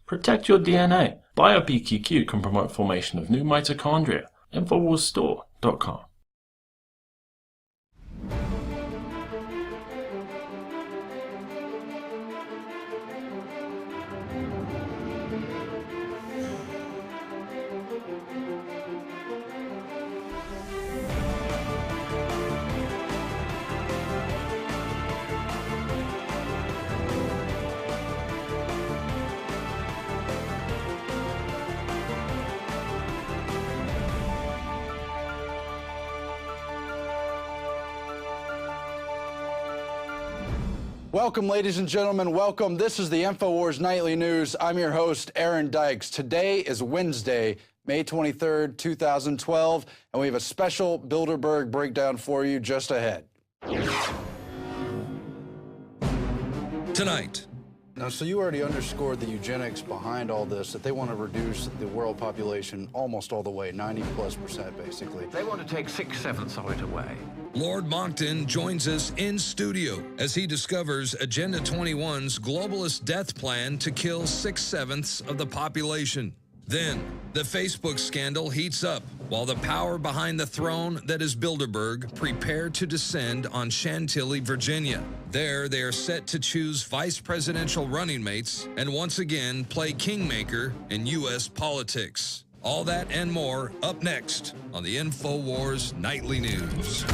Protect your DNA. BioPQQ can promote formation of new mitochondria. Infowarsstore.com. Welcome, ladies and gentlemen. Welcome. This is the Infowars Nightly News. I'm your host, Aaron Dykes. Today is Wednesday, May 23rd, 2012, and we have a special Bilderberg breakdown for you just ahead. Tonight. Now, so you already underscored the eugenics behind all this, that they want to reduce the world population almost all the way, 90+% basically. They want to take 6/7 of it away. Lord Monckton joins us in studio as he discovers Agenda 21's globalist death plan to kill 6/7 of the population. Then, the Facebook scandal heats up while the power behind the throne that is Bilderberg prepare to descend on Chantilly, Virginia. There, they are set to choose vice presidential running mates and once again play kingmaker in U.S. politics. All that and more up next on the Infowars Nightly News.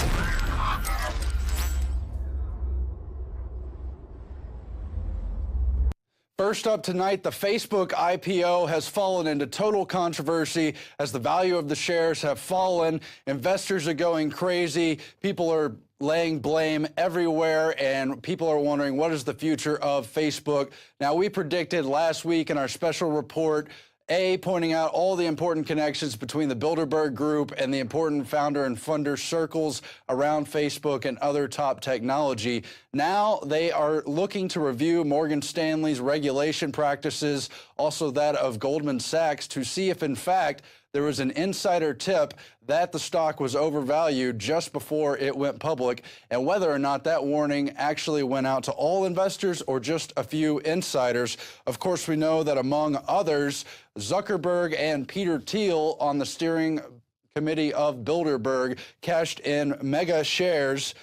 First up tonight, the Facebook IPO has fallen into total controversy as the value of the shares have fallen. Investors are going crazy. People are laying blame everywhere, and people are wondering what is the future of Facebook. Now, we predicted last week in our special report, pointing out all the important connections between the Bilderberg Group and the important founder and funder circles around Facebook and other top technology. Now they are looking to review Morgan Stanley's regulation practices, also that of Goldman Sachs, to see if, in fact, there was an insider tip that the stock was overvalued just before it went public, and whether or not that warning actually went out to all investors or just a few insiders. Of course, we know that among others, Zuckerberg and Peter Thiel on the steering committee of Bilderberg cashed in mega shares.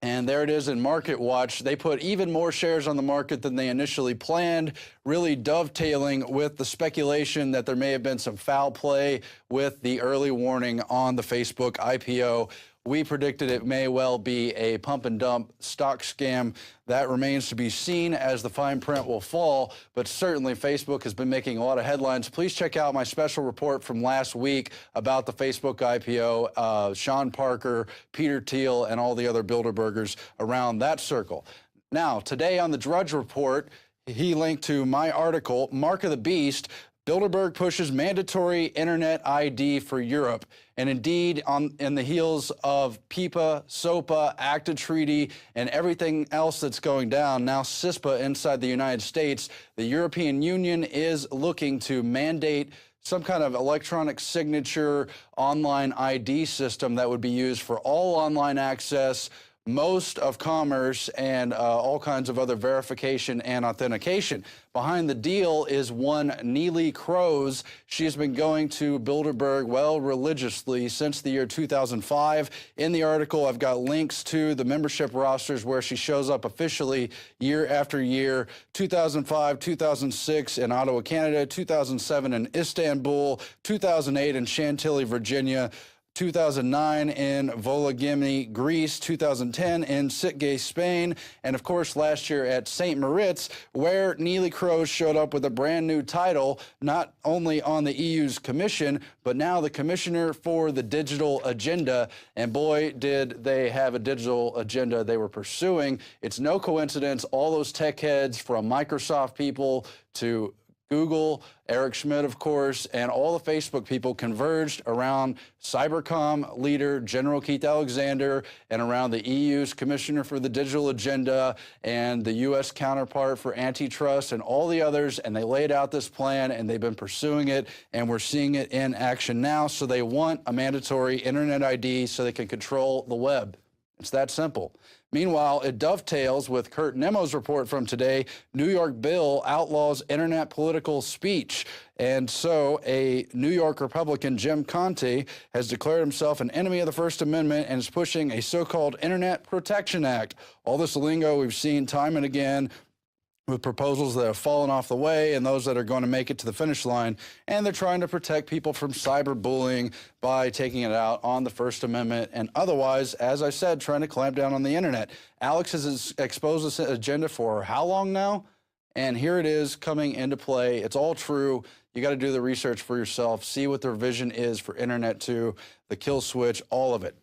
And there it is in Market Watch. They put even more shares on the market than they initially planned, really dovetailing with the speculation that there may have been some foul play with the early warning on the Facebook IPO. We predicted it may well be a pump and dump stock scam. That remains to be seen as the fine print will fall, but certainly Facebook has been making a lot of headlines. Please check out my special report from last week about the Facebook IPO, Sean Parker, Peter Thiel, and all the other Bilderbergers around that circle. Now, today on the Drudge Report, he linked to my article, Mark of the Beast, Bilderberg pushes mandatory internet ID for Europe. And indeed, in the heels of PIPA, SOPA, ACTA treaty, and everything else that's going down, now CISPA inside the United States, the European Union is looking to mandate some kind of electronic signature online ID system that would be used for all online access, most of commerce, and all kinds of other verification and authentication. Behind the deal is one Neelie Kroes. She has been going to Bilderberg, well, religiously since the year 2005. In the article, I've got links to the membership rosters where she shows up officially year after year. 2005, 2006 in Ottawa, Canada, 2007 in Istanbul, 2008 in Chantilly, Virginia, 2009 in Vologamy, Greece, 2010 in Sitges, Spain, and of course last year at St. Moritz, where Neelie Kroes showed up with a brand new title, not only on the EU's commission, but now the Commissioner for the Digital Agenda. And boy, did they have a digital agenda they were pursuing. It's no coincidence all those tech heads, from Microsoft people to Google, Eric Schmidt, of course, and all the Facebook people converged around Cybercom leader General Keith Alexander and around the EU's Commissioner for the Digital Agenda and the U.S. counterpart for antitrust and all the others, and they laid out this plan, and they've been pursuing it, and we're seeing it in action now. So they want a mandatory internet ID so they can control the web. It's that simple. Meanwhile, it dovetails with Kurt Nemo's report from today. New York bill outlaws internet political speech. And so a New York Republican, Jim Conte, has declared himself an enemy of the First Amendment and is pushing a so-called Internet Protection Act. All this lingo we've seen time and again with proposals that have fallen off the way and those that are going to make it to the finish line. And they're trying to protect people from cyberbullying by taking it out on the First Amendment and otherwise, as I said, trying to clamp down on the internet. Alex has exposed this agenda for how long now? And here it is coming into play. It's all true. You got to do the research for yourself, see what their vision is for Internet 2, the kill switch, all of it.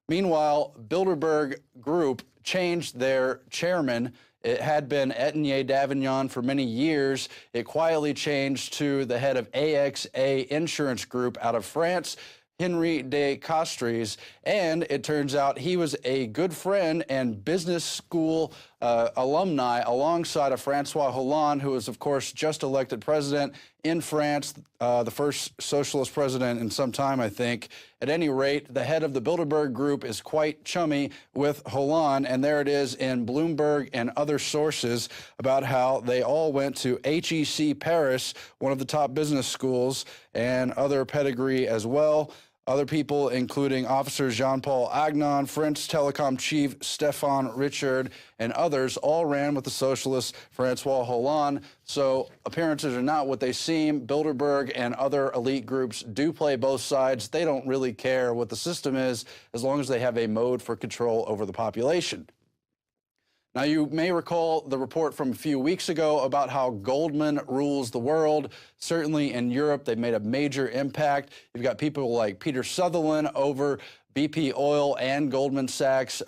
Meanwhile, Bilderberg Group changed their chairman. It had been Etienne Davignon for many years. It quietly changed to the head of AXA Insurance Group out of France, Henri de Castries, and it turns out he was a good friend and business school alumni alongside of Francois Hollande, who was, of course, just elected president in France, the first socialist president in some time, I think. At any rate, the head of the Bilderberg Group is quite chummy with Hollande, and there it is in Bloomberg and other sources about how they all went to HEC Paris, one of the top business schools, and other pedigree as well. Other people, including Officer Jean-Paul Agnon, French telecom chief Stéphane Richard, and others, all ran with the socialist Francois Hollande. So appearances are not what they seem. Bilderberg and other elite groups do play both sides. They don't really care what the system is as long as they have a mode for control over the population. Now, you may recall the report from a few weeks ago about how Goldman rules the world. Certainly in Europe, they've made a major impact. You've got people like Peter Sutherland over BP Oil and Goldman Sachs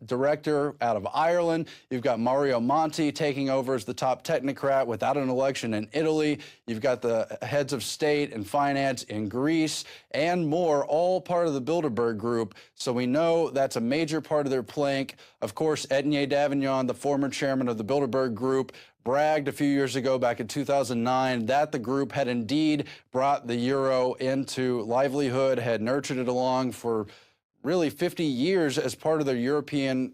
director out of Ireland. You've got Mario Monti taking over as the top technocrat without an election in Italy. You've got the heads of state and finance in Greece and more, all part of the Bilderberg Group. So we know that's a major part of their plank. Of course, Etienne Davignon, the former chairman of the Bilderberg Group, bragged a few years ago, back in 2009, that the group had indeed brought the euro into livelihood, had nurtured it along for really 50 years as part of their European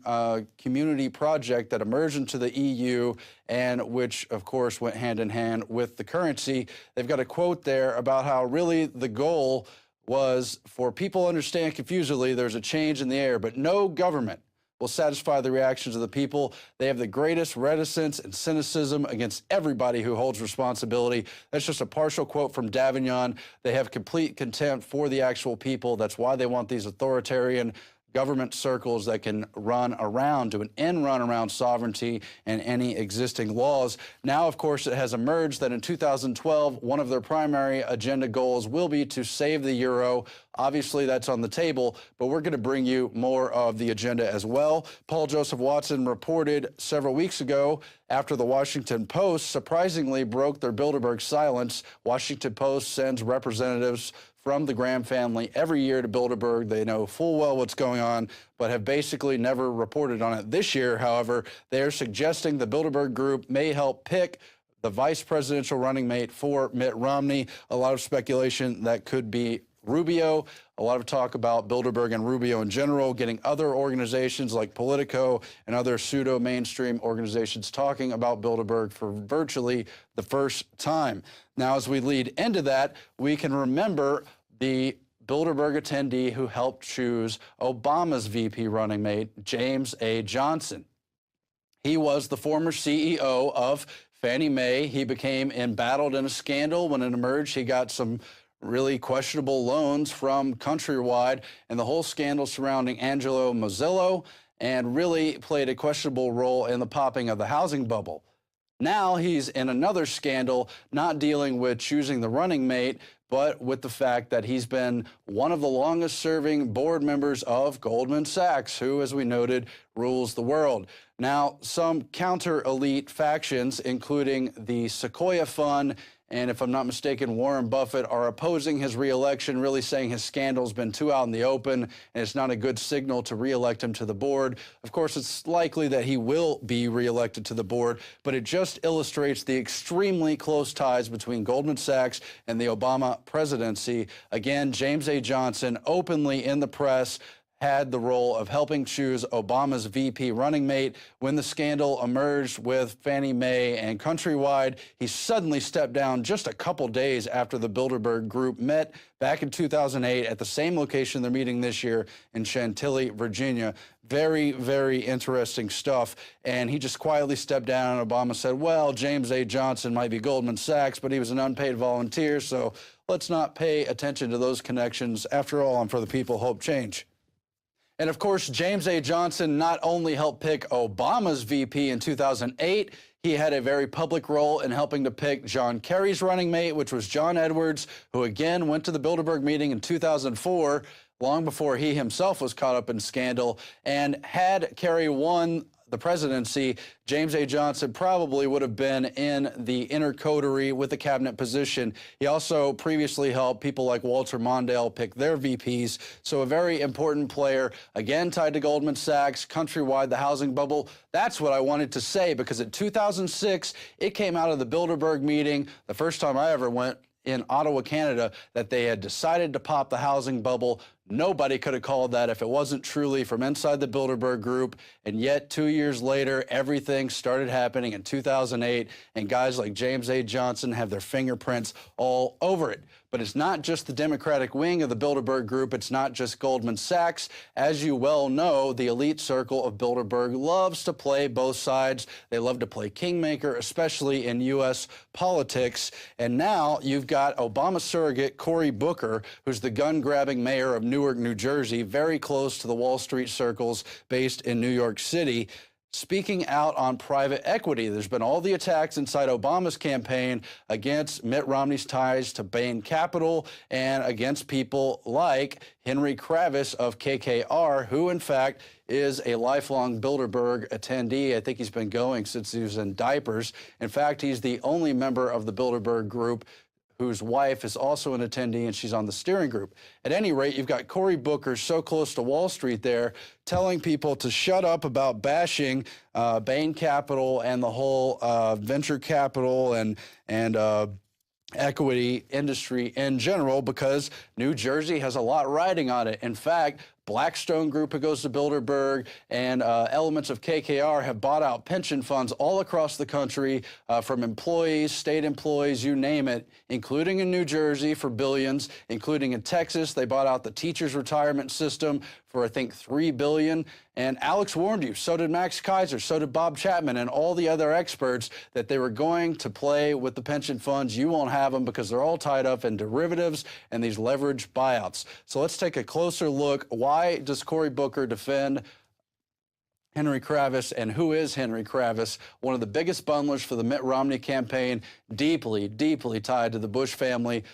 community project that emerged into the EU and which, of course, went hand in hand with the currency. They've got a quote there about how really the goal was for people to understand confusedly there's a change in the air, but no government will satisfy the reactions of the people. They have the greatest reticence and cynicism against everybody who holds responsibility. That's just a partial quote from Davignon. They have complete contempt for the actual people. That's why they want these authoritarian government circles that can run around, do an end run around sovereignty and any existing laws. Now, of course, it has emerged that in 2012, one of their primary agenda goals will be to save the euro. Obviously, that's on the table, but we're going to bring you more of the agenda as well. Paul Joseph Watson reported several weeks ago after the Washington Post surprisingly broke their Bilderberg silence. Washington Post sends representatives from the Graham family every year to Bilderberg. They know full well what's going on, but have basically never reported on it. This year, however, they are suggesting the Bilderberg Group may help pick the vice presidential running mate for Mitt Romney. A lot of speculation that could be Rubio. A lot of talk about Bilderberg and Rubio in general, getting other organizations like Politico and other pseudo-mainstream organizations talking about Bilderberg for virtually the first time. Now, as we lead into that, we can remember the Bilderberg attendee who helped choose Obama's VP running mate, James A. Johnson. He was the former CEO of Fannie Mae. He became embattled in a scandal. When it emerged, he got some really questionable loans from Countrywide, and the whole scandal surrounding Angelo Mozillo, and really played a questionable role in the popping of the housing bubble. Now he's in another scandal, not dealing with choosing the running mate, but with the fact that he's been one of the longest-serving board members of Goldman Sachs, who, as we noted, rules the world. Now, some counter-elite factions, including the Sequoia Fund and, if I'm not mistaken, Warren Buffett, are opposing his reelection, really saying his scandal's been too out in the open and it's not a good signal to reelect him to the board. Of course, it's likely that he will be reelected to the board, but it just illustrates the extremely close ties between Goldman Sachs and the Obama presidency. Again, James A. Johnson openly in the press had the role of helping choose Obama's VP running mate. When the scandal emerged with Fannie Mae and Countrywide, he suddenly stepped down just a couple days after the Bilderberg Group met back in 2008 at the same location they're meeting this year in Chantilly, Virginia. Very, very interesting stuff. And he just quietly stepped down, and Obama said, well, James A. Johnson might be Goldman Sachs, but he was an unpaid volunteer, so let's not pay attention to those connections. After all, I'm for the people, hope change. And of course, James A. Johnson not only helped pick Obama's VP in 2008, he had a very public role in helping to pick John Kerry's running mate, which was John Edwards, who again went to the Bilderberg meeting in 2004, long before he himself was caught up in scandal. And had Kerry won the presidency, James A. Johnson probably would have been in the inner coterie with the cabinet position. He also previously helped people like Walter Mondale pick their VPs. So a very important player, again tied to Goldman Sachs, Countrywide, the housing bubble. That's what I wanted to say, because in 2006, it came out of the Bilderberg meeting, the first time I ever went, in Ottawa, Canada, that they had decided to pop the housing bubble. Nobody could have called that if it wasn't truly from inside the Bilderberg Group. And yet, 2 years later, everything started happening in 2008, and guys like James A. Johnson have their fingerprints all over it. But it's not just the Democratic wing of the Bilderberg Group. It's not just Goldman Sachs. As you well know, the elite circle of Bilderberg loves to play both sides. They love to play kingmaker, especially in U.S. politics. And now you've got Obama surrogate Cory Booker, who's the gun-grabbing mayor of Newark, New Jersey, very close to the Wall Street circles based in New York City, speaking out on private equity. There's been all the attacks inside Obama's campaign against Mitt Romney's ties to Bain Capital and against people like Henry Kravis of KKR, who in fact is a lifelong Bilderberg attendee. I think he's been going since he was in diapers. In fact, he's the only member of the Bilderberg Group whose wife is also an attendee, and she's on the steering group. At any rate, you've got Cory Booker so close to Wall Street there, telling people to shut up about bashing Bain Capital and the whole venture capital and equity industry in general, because New Jersey has a lot riding on it. In fact, Blackstone Group, who goes to Bilderberg, and elements of KKR have bought out pension funds all across the country, from employees, state employees, you name it, including in New Jersey for billions, including in Texas. They bought out the teachers' retirement system for, I think, $3 billion. And Alex warned you, so did Max Kaiser, so did Bob Chapman, and all the other experts, that they were going to play with the pension funds. You won't have them because they're all tied up in derivatives and these leveraged buyouts. So let's take a closer look. Why does Cory Booker defend Henry Kravis, and who is Henry Kravis? One of the biggest bundlers for the Mitt Romney campaign, deeply, deeply tied to the Bush family,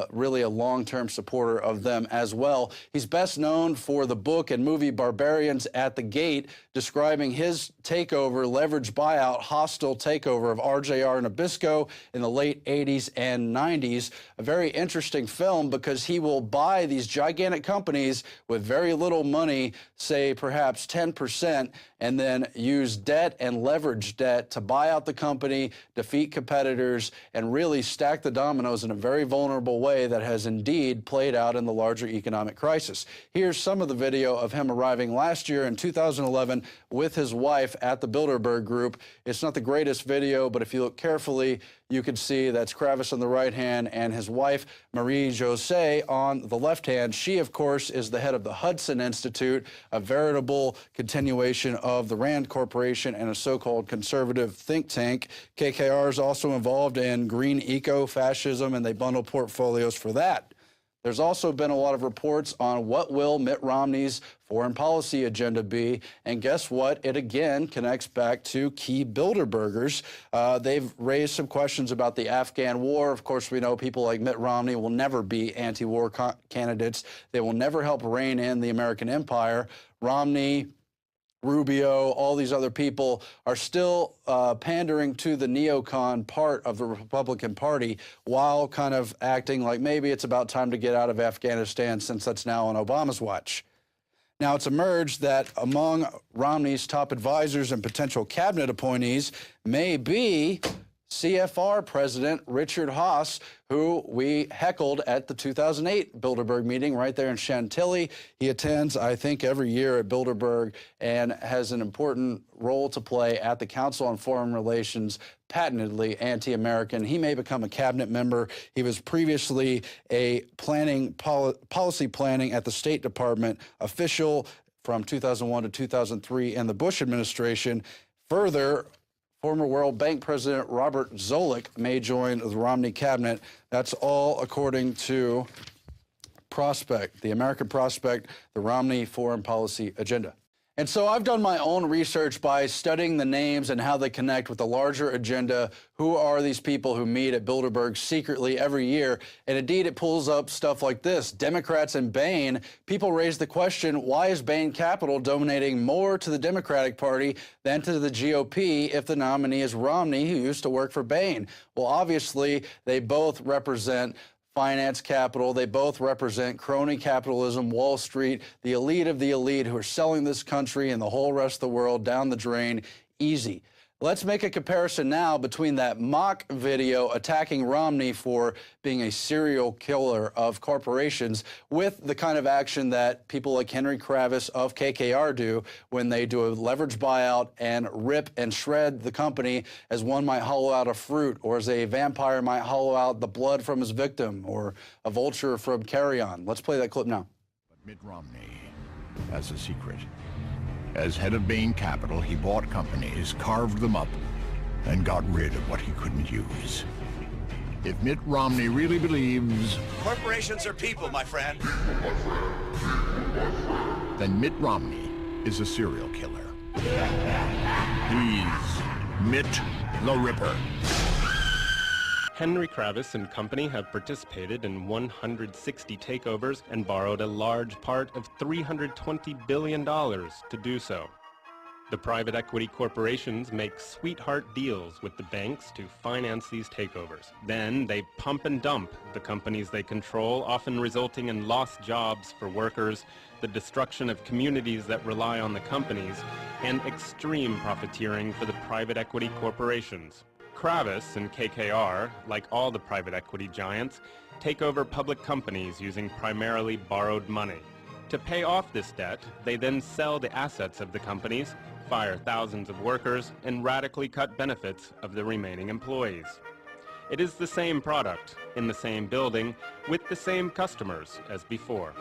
really a long-term supporter of them as well. He's best known for the book and movie Barbarians at the Gate, describing his takeover, leveraged buyout, hostile takeover of RJR Nabisco in the late 80s and 90s. A very interesting film, because he will buy these gigantic companies with very little money, say perhaps 10%, and then use debt and leverage debt to buy out the company, defeat competitors, and really stack the dominoes in a very vulnerable way that has indeed played out in the larger economic crisis. Here's some of the video of him arriving last year in 2011 with his wife at the Bilderberg Group. It's not the greatest video, but if you look carefully, you can see that's Kravis on the right hand and his wife, Marie-José, on the left hand. She, of course, is the head of the Hudson Institute, a veritable continuation of the Rand Corporation and a so-called conservative think tank. KKR is also involved in green eco-fascism, and they bundle portfolios for that. There's also been a lot of reports on what will Mitt Romney's foreign policy agenda be, and guess what? It again connects back to key Bilderbergers. They've raised some questions about the Afghan war. Of course, we know people like Mitt Romney will never be anti-war candidates. They will never help rein in the American empire. Romney, Rubio, all these other people are still pandering to the neocon part of the Republican Party, while kind of acting like maybe it's about time to get out of Afghanistan, since that's now on Obama's watch. Now, it's emerged that among Romney's top advisors and potential cabinet appointees may be CFR President Richard Haass, who we heckled at the 2008 Bilderberg meeting right there in Chantilly. He attends, I think, every year at Bilderberg and has an important role to play at the Council on Foreign Relations, patently anti-American. He may become a cabinet member. He was previously a policy planning at the State Department official from 2001 to 2003 in the Bush administration. Further, former World Bank President Robert Zoellick may join the Romney cabinet. That's all according to Prospect, the American Prospect, the Romney foreign policy agenda. And so I've done my own research by studying the names and how they connect with the larger agenda. Who are these people who meet at Bilderberg secretly every year? And indeed, it pulls up stuff like this. Democrats and Bain. People raise the question, why is Bain Capital donating more to the Democratic Party than to the GOP if the nominee is Romney, who used to work for Bain? Well, obviously, they both represent finance capital. They both represent crony capitalism, Wall Street, the elite of the elite who are selling this country and the whole rest of the world down the drain easy. Let's make a comparison now between that mock video attacking Romney for being a serial killer of corporations with the kind of action that people like Henry Kravis of KKR do when they do a leverage buyout and rip and shred the company as one might hollow out a fruit, or as a vampire might hollow out the blood from his victim, or a vulture from Carry On. Let's play that clip now. But Mitt Romney has a secret. As head of Bain Capital, he bought companies, carved them up, and got rid of what he couldn't use. If Mitt Romney really believes... corporations are people, my friend. Then Mitt Romney is a serial killer. He's Mitt the Ripper. Henry Kravis and company have participated in 160 takeovers and borrowed a large part of $320 billion to do so. The private equity corporations make sweetheart deals with the banks to finance these takeovers. Then they pump and dump the companies they control, often resulting in lost jobs for workers, the destruction of communities that rely on the companies, and extreme profiteering for the private equity corporations. Kravis and KKR, like all the private equity giants, take over public companies using primarily borrowed money. To pay off this debt, they then sell the assets of the companies, fire thousands of workers, and radically cut benefits of the remaining employees. It is the same product, in the same building, with the same customers as before.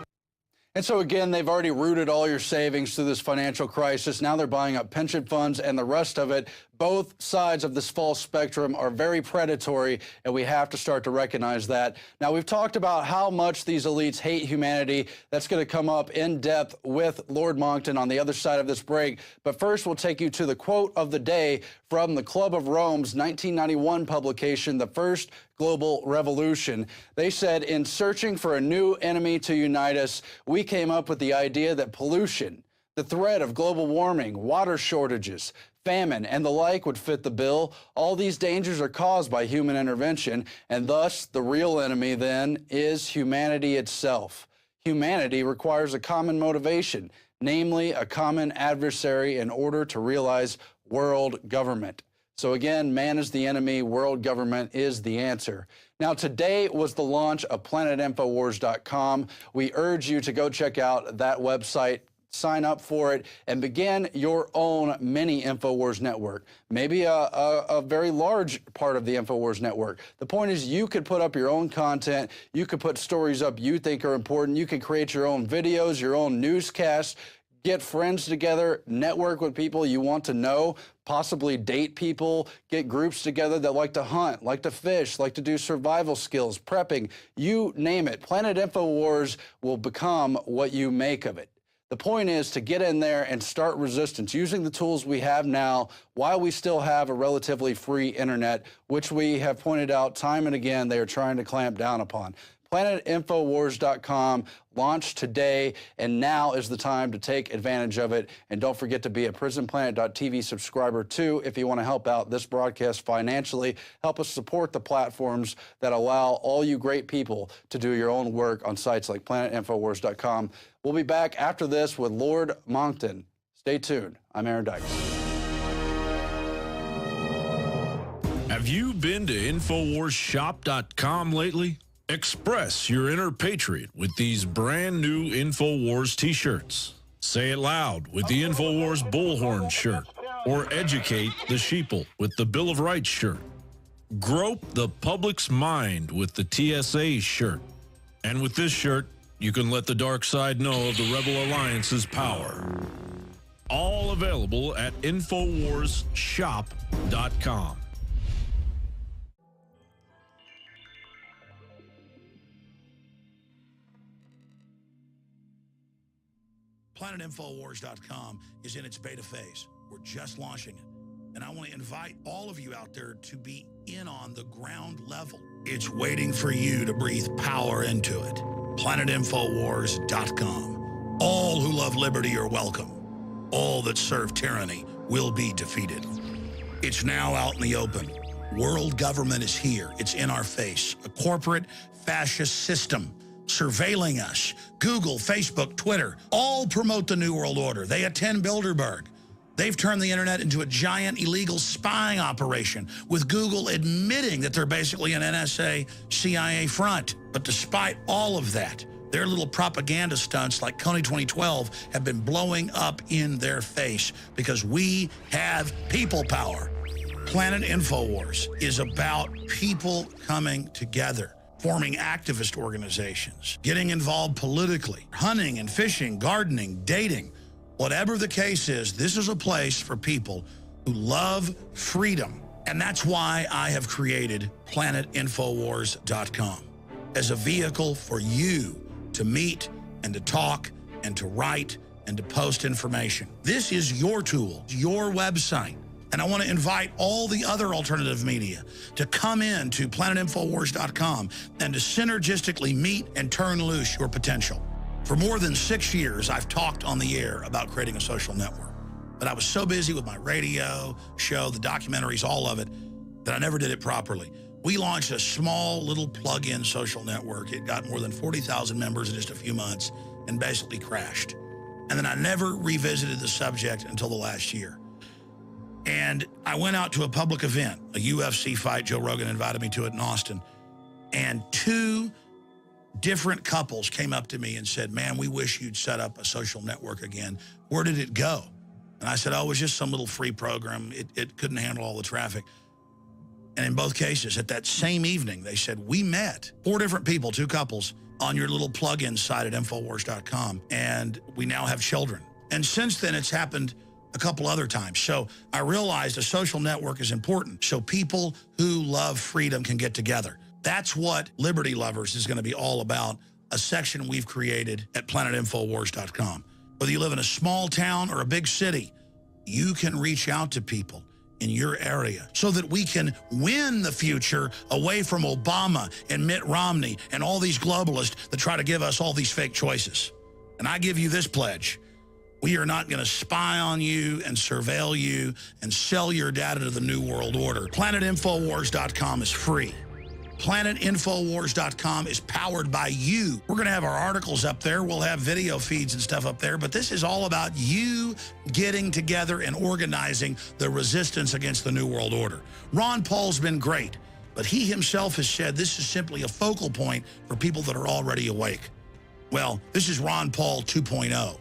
And so again, they've already rooted all your savings through this financial crisis. Now they're buying up pension funds and the rest of it. Both sides of this false spectrum are very predatory, and we have to start to recognize that. Now, we've talked about how much these elites hate humanity. That's going to come up in depth with Lord Monckton on the other side of this break. But first, we'll take you to the quote of the day from the Club of Rome's 1991 publication, The First Global Revolution. They said, in searching for a new enemy to unite us, we came up with the idea that pollution, the threat of global warming, water shortages, famine, and the like would fit the bill. All these dangers are caused by human intervention, and thus the real enemy then is humanity itself. Humanity requires a common motivation, namely a common adversary in order to realize world government. So again, man is the enemy, world government is the answer. Now, today was the launch of PlanetInfowars.com. We urge you to go check out that website, sign up for it, and begin your own mini Infowars network. Maybe a very large part of the Infowars network. The point is, you could put up your own content. You could put stories up you think are important. You can create your own videos, your own newscasts, get friends together, network with people you want to know, possibly date people, get groups together that like to hunt, like to fish, like to do survival skills, prepping, you name it. Planet Infowars will become what you make of it. The point is to get in there and start resistance using the tools we have now while we still have a relatively free internet, which we have pointed out time and again they are trying to clamp down upon. PlanetInfowars.com launched today, and now is the time to take advantage of it. And don't forget to be a PrisonPlanet.tv subscriber too if you want to help out this broadcast financially. Help us support the platforms that allow all you great people to do your own work on sites like PlanetInfowars.com. We'll be back after this with Lord Monckton. Stay tuned. I'm Aaron Dykes. Have you been to InfoWarsShop.com lately? Express your inner patriot with these brand new InfoWars t-shirts. Say it loud with the InfoWars Bullhorn shirt, or educate the sheeple with the Bill of Rights shirt. Grope the public's mind with the TSA shirt. And with this shirt, you can let the dark side know of the Rebel Alliance's power. All available at InfoWarsShop.com. PlanetInfoWars.com is in its beta phase. We're just launching it. And I want to invite all of you out there to be in on the ground level. It's waiting for you to breathe power into it. PlanetInfoWars.com. All who love liberty are welcome. All that serve tyranny will be defeated. It's now out in the open. World government is here. It's in our face. A corporate fascist system surveilling us. Google, Facebook, Twitter, all promote the New World Order. They attend Bilderberg. They've turned the internet into a giant illegal spying operation, with Google admitting that they're basically an NSA, CIA front. But despite all of that, their little propaganda stunts like Coney 2012 have been blowing up in their face because we have people power. Planet Infowars is about people coming together, forming activist organizations, getting involved politically, hunting and fishing, gardening, dating. Whatever the case is, this is a place for people who love freedom. And that's why I have created PlanetInfowars.com as a vehicle for you to meet and to talk and to write and to post information. This is your tool, your website. And I want to invite all the other alternative media to come in to PlanetInfowars.com and to synergistically meet and turn loose your potential. For more than 6 years, I've talked on the air about creating a social network. But I was so busy with my radio show, the documentaries, all of it, that I never did it properly. We launched a small little plug-in social network. It got more than 40,000 members in just a few months and basically crashed. And then I never revisited the subject until the last year. And I went out to a public event, a UFC fight. Joe Rogan invited me to it in Austin. And 2 different couples came up to me and said, man, we wish you'd set up a social network again. Where did it go? And I said, oh, it was just some little free program. It couldn't handle all the traffic. And in both cases, at that same evening, they said, we met 4 different people, 2 couples, on your little plug-in site at Infowars.com. And we now have children. And since then, it's happened a couple other times. So I realized a social network is important so people who love freedom can get together. That's what Liberty Lovers is going to be all about, a section we've created at PlanetInfowars.com. Whether you live in a small town or a big city, you can reach out to people in your area so that we can win the future away from Obama and Mitt Romney and all these globalists that try to give us all these fake choices. And I give you this pledge. We are not going to spy on you and surveil you and sell your data to the New World Order. PlanetInfowars.com is free. PlanetInfowars.com is powered by you. We're going to have our articles up there. We'll have video feeds and stuff up there. But this is all about you getting together and organizing the resistance against the New World Order. Ron Paul's been great, but he himself has said this is simply a focal point for people that are already awake. Well, this is Ron Paul 2.0.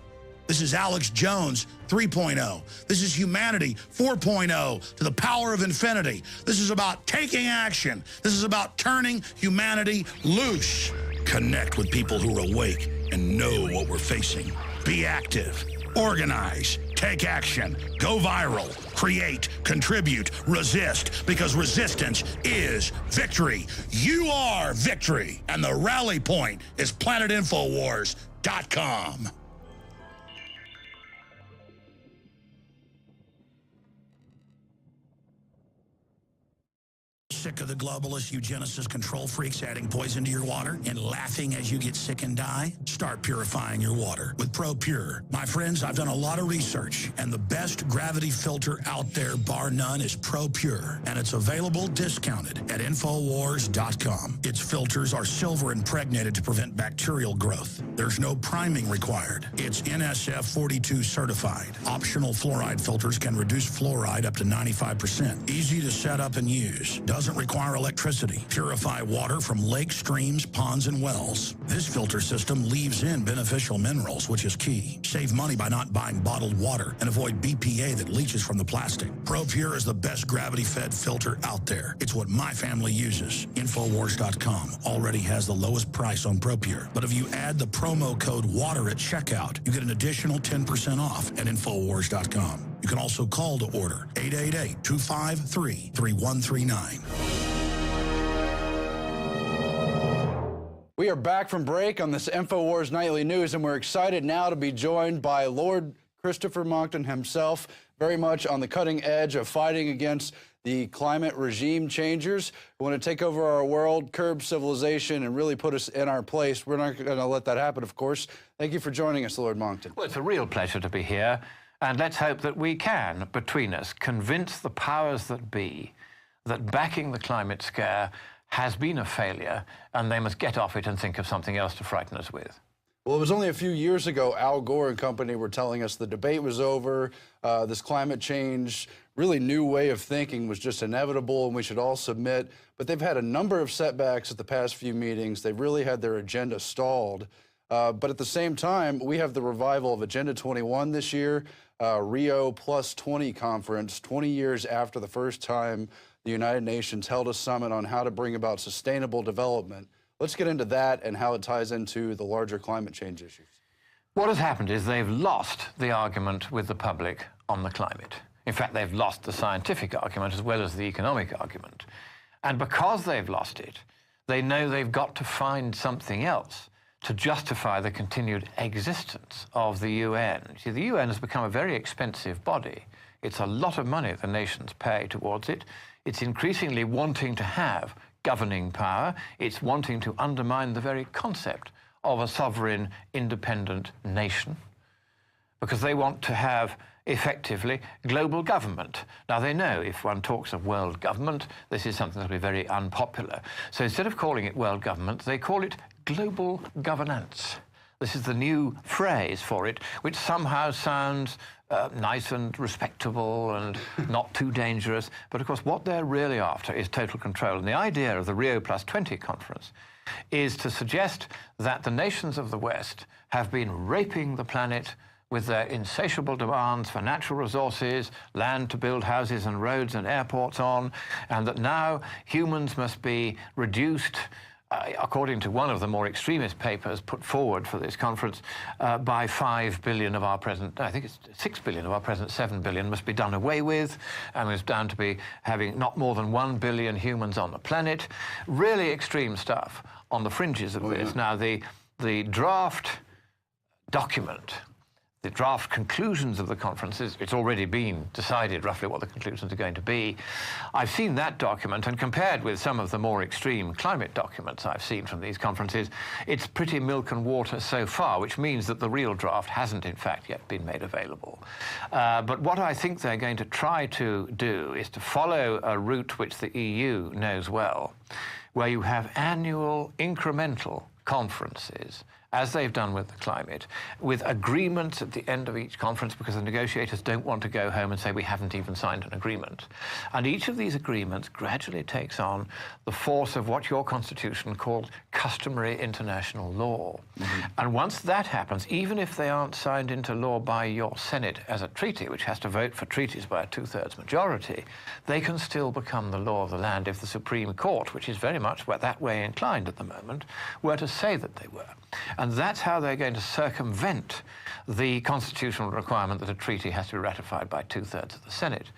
This is Alex Jones 3.0. This is humanity 4.0 to the power of infinity. This is about taking action. This is about turning humanity loose. Connect with people who are awake and know what we're facing. Be active. Organize. Take action. Go viral. Create. Contribute. Resist. Because resistance is victory. You are victory. And the rally point is PlanetInfowars.com. Sick of the globalist, eugenicist, control freaks adding poison to your water and laughing as you get sick and die? Start purifying your water with ProPure. My friends, I've done a lot of research, and the best gravity filter out there, bar none, is ProPure, and it's available discounted at Infowars.com. Its filters are silver impregnated to prevent bacterial growth. There's no priming required. It's NSF 42 certified. Optional fluoride filters can reduce fluoride up to 95%. Easy to set up and use. Doesn't require electricity. Purify water from lakes, streams, ponds, and wells. This filter system leaves in beneficial minerals, which is key. Save money by not buying bottled water and avoid BPA that leaches from the plastic. ProPure is the best gravity-fed filter out there. It's what my family uses. Infowars.com already has the lowest price on ProPure. But if you add the promo code WATER at checkout, you get an additional 10% off at Infowars.com. You can also call to order 888-253-3139. We are back from break on this Infowars Nightly News, and we're excited now to be joined by Lord Christopher Monckton himself, very much on the cutting edge of fighting against the climate regime changers who want to take over our world, curb civilization, and really put us in our place. We're not going to let that happen, of course. Thank you for joining us, Lord Monckton. Well, it's a real pleasure to be here, and let's hope that we can, between us, convince the powers that be that backing the climate scare has been a failure, and they must get off it and think of something else to frighten us with. Well, it was only a few years ago Al Gore and company were telling us the debate was over, this climate change, really new way of thinking was just inevitable and we should all submit. But they've had a number of setbacks at the past few meetings. They've really had their agenda stalled. But at the same time, we have the revival of Agenda 21 this year, Rio Plus 20 conference, 20 years after the first time the United Nations held a summit on how to bring about sustainable development. Let's get into that and how it ties into the larger climate change issues. What has happened is they've lost the argument with the public on the climate. In fact, they've lost the scientific argument as well as the economic argument. And because they've lost it, they know they've got to find something else to justify the continued existence of the UN. See, the UN has become a very expensive body. It's a lot of money the nations pay towards it. It's increasingly wanting to have governing power. It's wanting to undermine the very concept of a sovereign, independent nation, because they want to have, effectively, global government. Now, they know if one talks of world government, this is something that will be very unpopular. So instead of calling it world government, they call it global governance. This is the new phrase for it, which somehow sounds nice and respectable and not too dangerous. But of course, what they're really after is total control. And the idea of the Rio Plus 20 conference is to suggest that the nations of the West have been raping the planet with their insatiable demands for natural resources, land to build houses and roads and airports on, and that now humans must be reduced, according to one of the more extremist papers put forward for this conference, by 5 billion of our present, I think it's 6 billion of our present 7 billion must be done away with, and we're down to be having not more than 1 billion humans on the planet. Really extreme stuff on the fringes of this. Now, the draft document, the draft conclusions of the conferences, it's already been decided roughly what the conclusions are going to be. I've seen that document, and compared with some of the more extreme climate documents I've seen from these conferences, it's pretty milk and water so far, which means that the real draft hasn't, in fact, yet been made available. But what I think they're going to try to do is to follow a route which the EU knows well, where you have annual incremental conferences, as they've done with the climate, with agreements at the end of each conference, because the negotiators don't want to go home and say we haven't even signed an agreement. And each of these agreements gradually takes on the force of what your constitution called customary international law. And once that happens, even if they aren't signed into law by your Senate as a treaty, which has to vote for treaties by a 2/3 majority, they can still become the law of the land if the Supreme Court, which is very much that way inclined at the moment, were to say that they were. And that's how they're going to circumvent the constitutional requirement that a treaty has to be ratified by 2/3 of the Senate.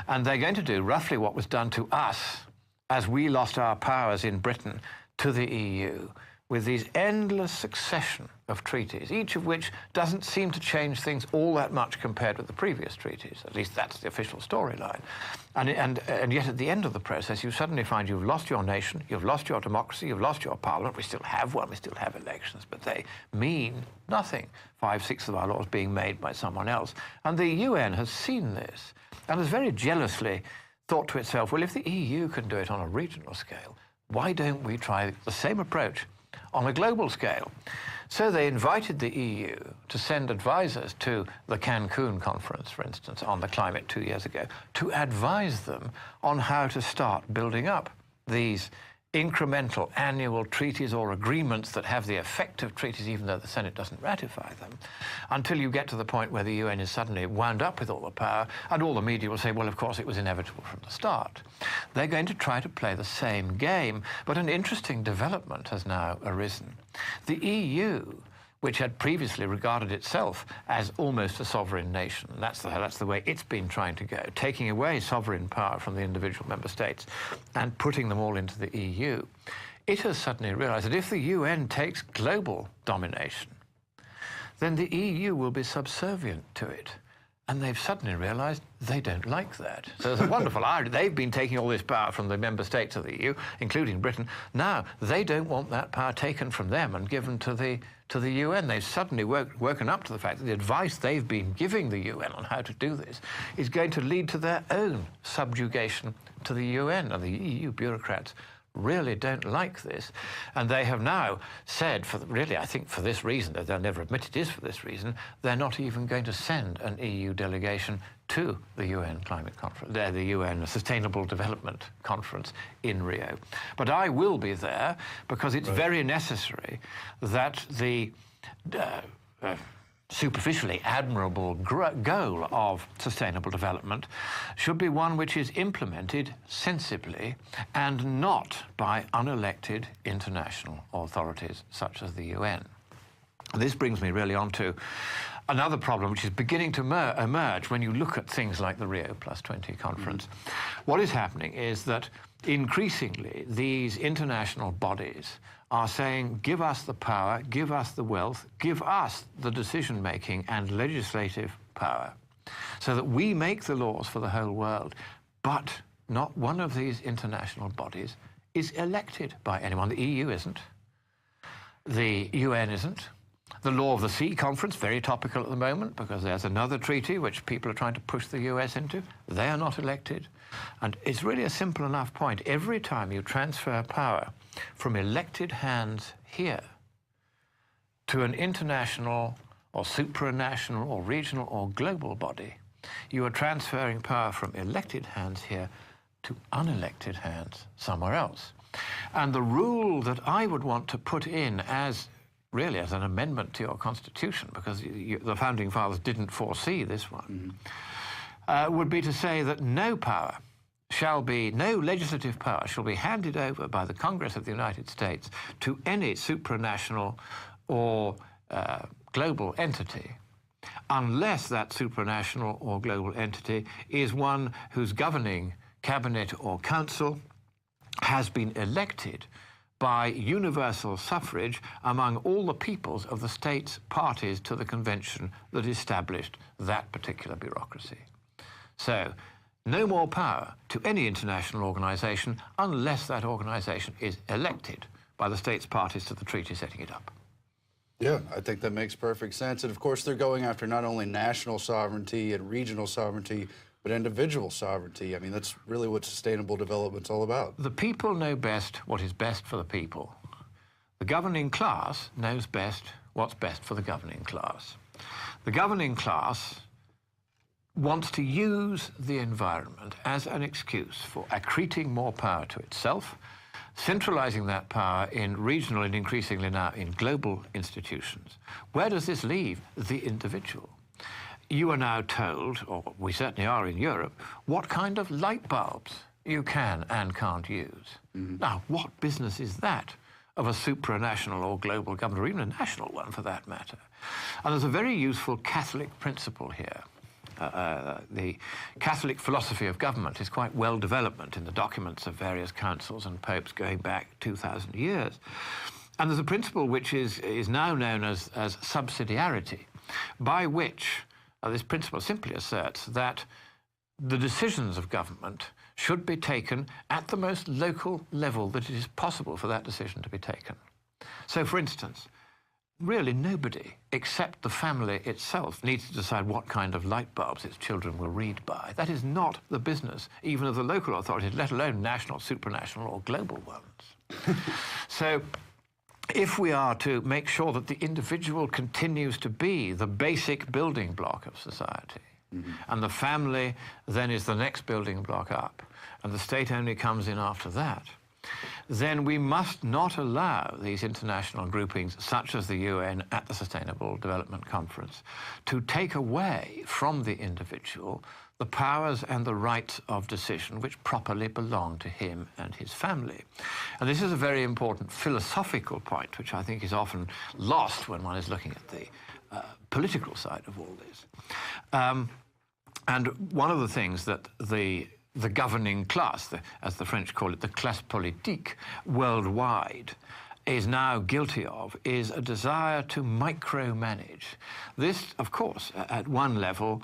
And they're going to do roughly what was done to us as we lost our powers in Britain to the EU, with these endless succession of treaties, each of which doesn't seem to change things all that much compared with the previous treaties. At least that's the official storyline. And yet at the end of the process, you suddenly find you've lost your nation, you've lost your democracy, you've lost your parliament. We still have one, we still have elections, but they mean nothing. 5/6 of our laws being made by someone else. And the UN has seen this and has very jealously thought to itself, well, if the EU can do it on a regional scale, why don't we try the same approach on a global scale? So they invited the EU to send advisors to the Cancun conference, for instance, on the climate 2 years ago, to advise them on how to start building up these incremental annual treaties or agreements that have the effect of treaties even though the Senate doesn't ratify them, until you get to the point where the UN is suddenly wound up with all the power, and all the media will say, well, of course, it was inevitable from the start. They're going to try to play the same game, but an interesting development has now arisen. The EU, which had previously regarded itself as almost a sovereign nation, and that's the way it's been trying to go, taking away sovereign power from the individual member states and putting them all into the EU. It has suddenly realized that if the UN takes global domination, then the EU will be subservient to it. And they've suddenly realized they don't like that. So there's a wonderful irony. They've been taking all this power from the member states of the EU, including Britain. Now, they don't want that power taken from them and given to the UN. They've suddenly woken up to the fact that the advice they've been giving the UN on how to do this is going to lead to their own subjugation to the UN. And the EU bureaucrats really don't like this. And they have now said, I think for this reason, though they'll never admit it is for this reason, they're not even going to send an EU delegation to the UN Climate Conference, the UN Sustainable Development Conference in Rio. But I will be there because it's very necessary that the superficially admirable goal of sustainable development should be one which is implemented sensibly and not by unelected international authorities such as the UN. This brings me really on to another problem which is beginning to emerge when you look at things like the Rio +20 conference. What is happening is that increasingly these international bodies are saying, give us the power, give us the wealth, give us the decision-making and legislative power so that we make the laws for the whole world. But not one of these international bodies is elected by anyone. The EU isn't. The UN isn't. The Law of the Sea Conference, very topical at the moment because there's another treaty which people are trying to push the US into. They are not elected. And it's really a simple enough point. Every time you transfer power from elected hands here to an international or supranational or regional or global body, you are transferring power from elected hands here to unelected hands somewhere else. And the rule that I would want to put in as really as an amendment to your constitution, because the founding fathers didn't foresee this one, would be to say that no legislative power shall be handed over by the Congress of the United States to any supranational or global entity unless that supranational or global entity is one whose governing cabinet or council has been elected by universal suffrage among all the peoples of the states parties to the convention that established that particular bureaucracy. So, no more power to any international organization unless that organization is elected by the states parties to the treaty setting it up. Yeah, I think that makes perfect sense. And of course, they're going after not only national sovereignty and regional sovereignty, but individual sovereignty. I mean, that's really what sustainable development's all about. The people know best what is best for the people. The governing class knows best what's best for the governing class. The governing class wants to use the environment as an excuse for accreting more power to itself, centralizing that power in regional and increasingly now in global institutions. Where does this leave the individual? You are now told, or we certainly are in Europe, what kind of light bulbs you can and can't use. Now, what business is that of a supranational or global government, or even a national one for that matter? And there's a very useful Catholic principle here. The Catholic philosophy of government is quite well developed in the documents of various councils and popes going back 2,000 years. And there's a principle which is now known as subsidiarity, by which this principle simply asserts that the decisions of government should be taken at the most local level that it is possible for that decision to be taken. So, for instance, really nobody except the family itself needs to decide what kind of light bulbs its children will read by. That is not the business even of the local authorities, let alone national, supranational or global ones. So if we are to make sure that the individual continues to be the basic building block of society, and the family then is the next building block up, and the state only comes in after that, then we must not allow these international groupings, such as the UN at the Sustainable Development Conference, to take away from the individual the powers and the rights of decision which properly belong to him and his family. And this is a very important philosophical point, which I think is often lost when one is looking at the political side of all this. And one of the things that the governing class, as the French call it, the classe politique worldwide, is now guilty of is a desire to micromanage. This, of course, at one level,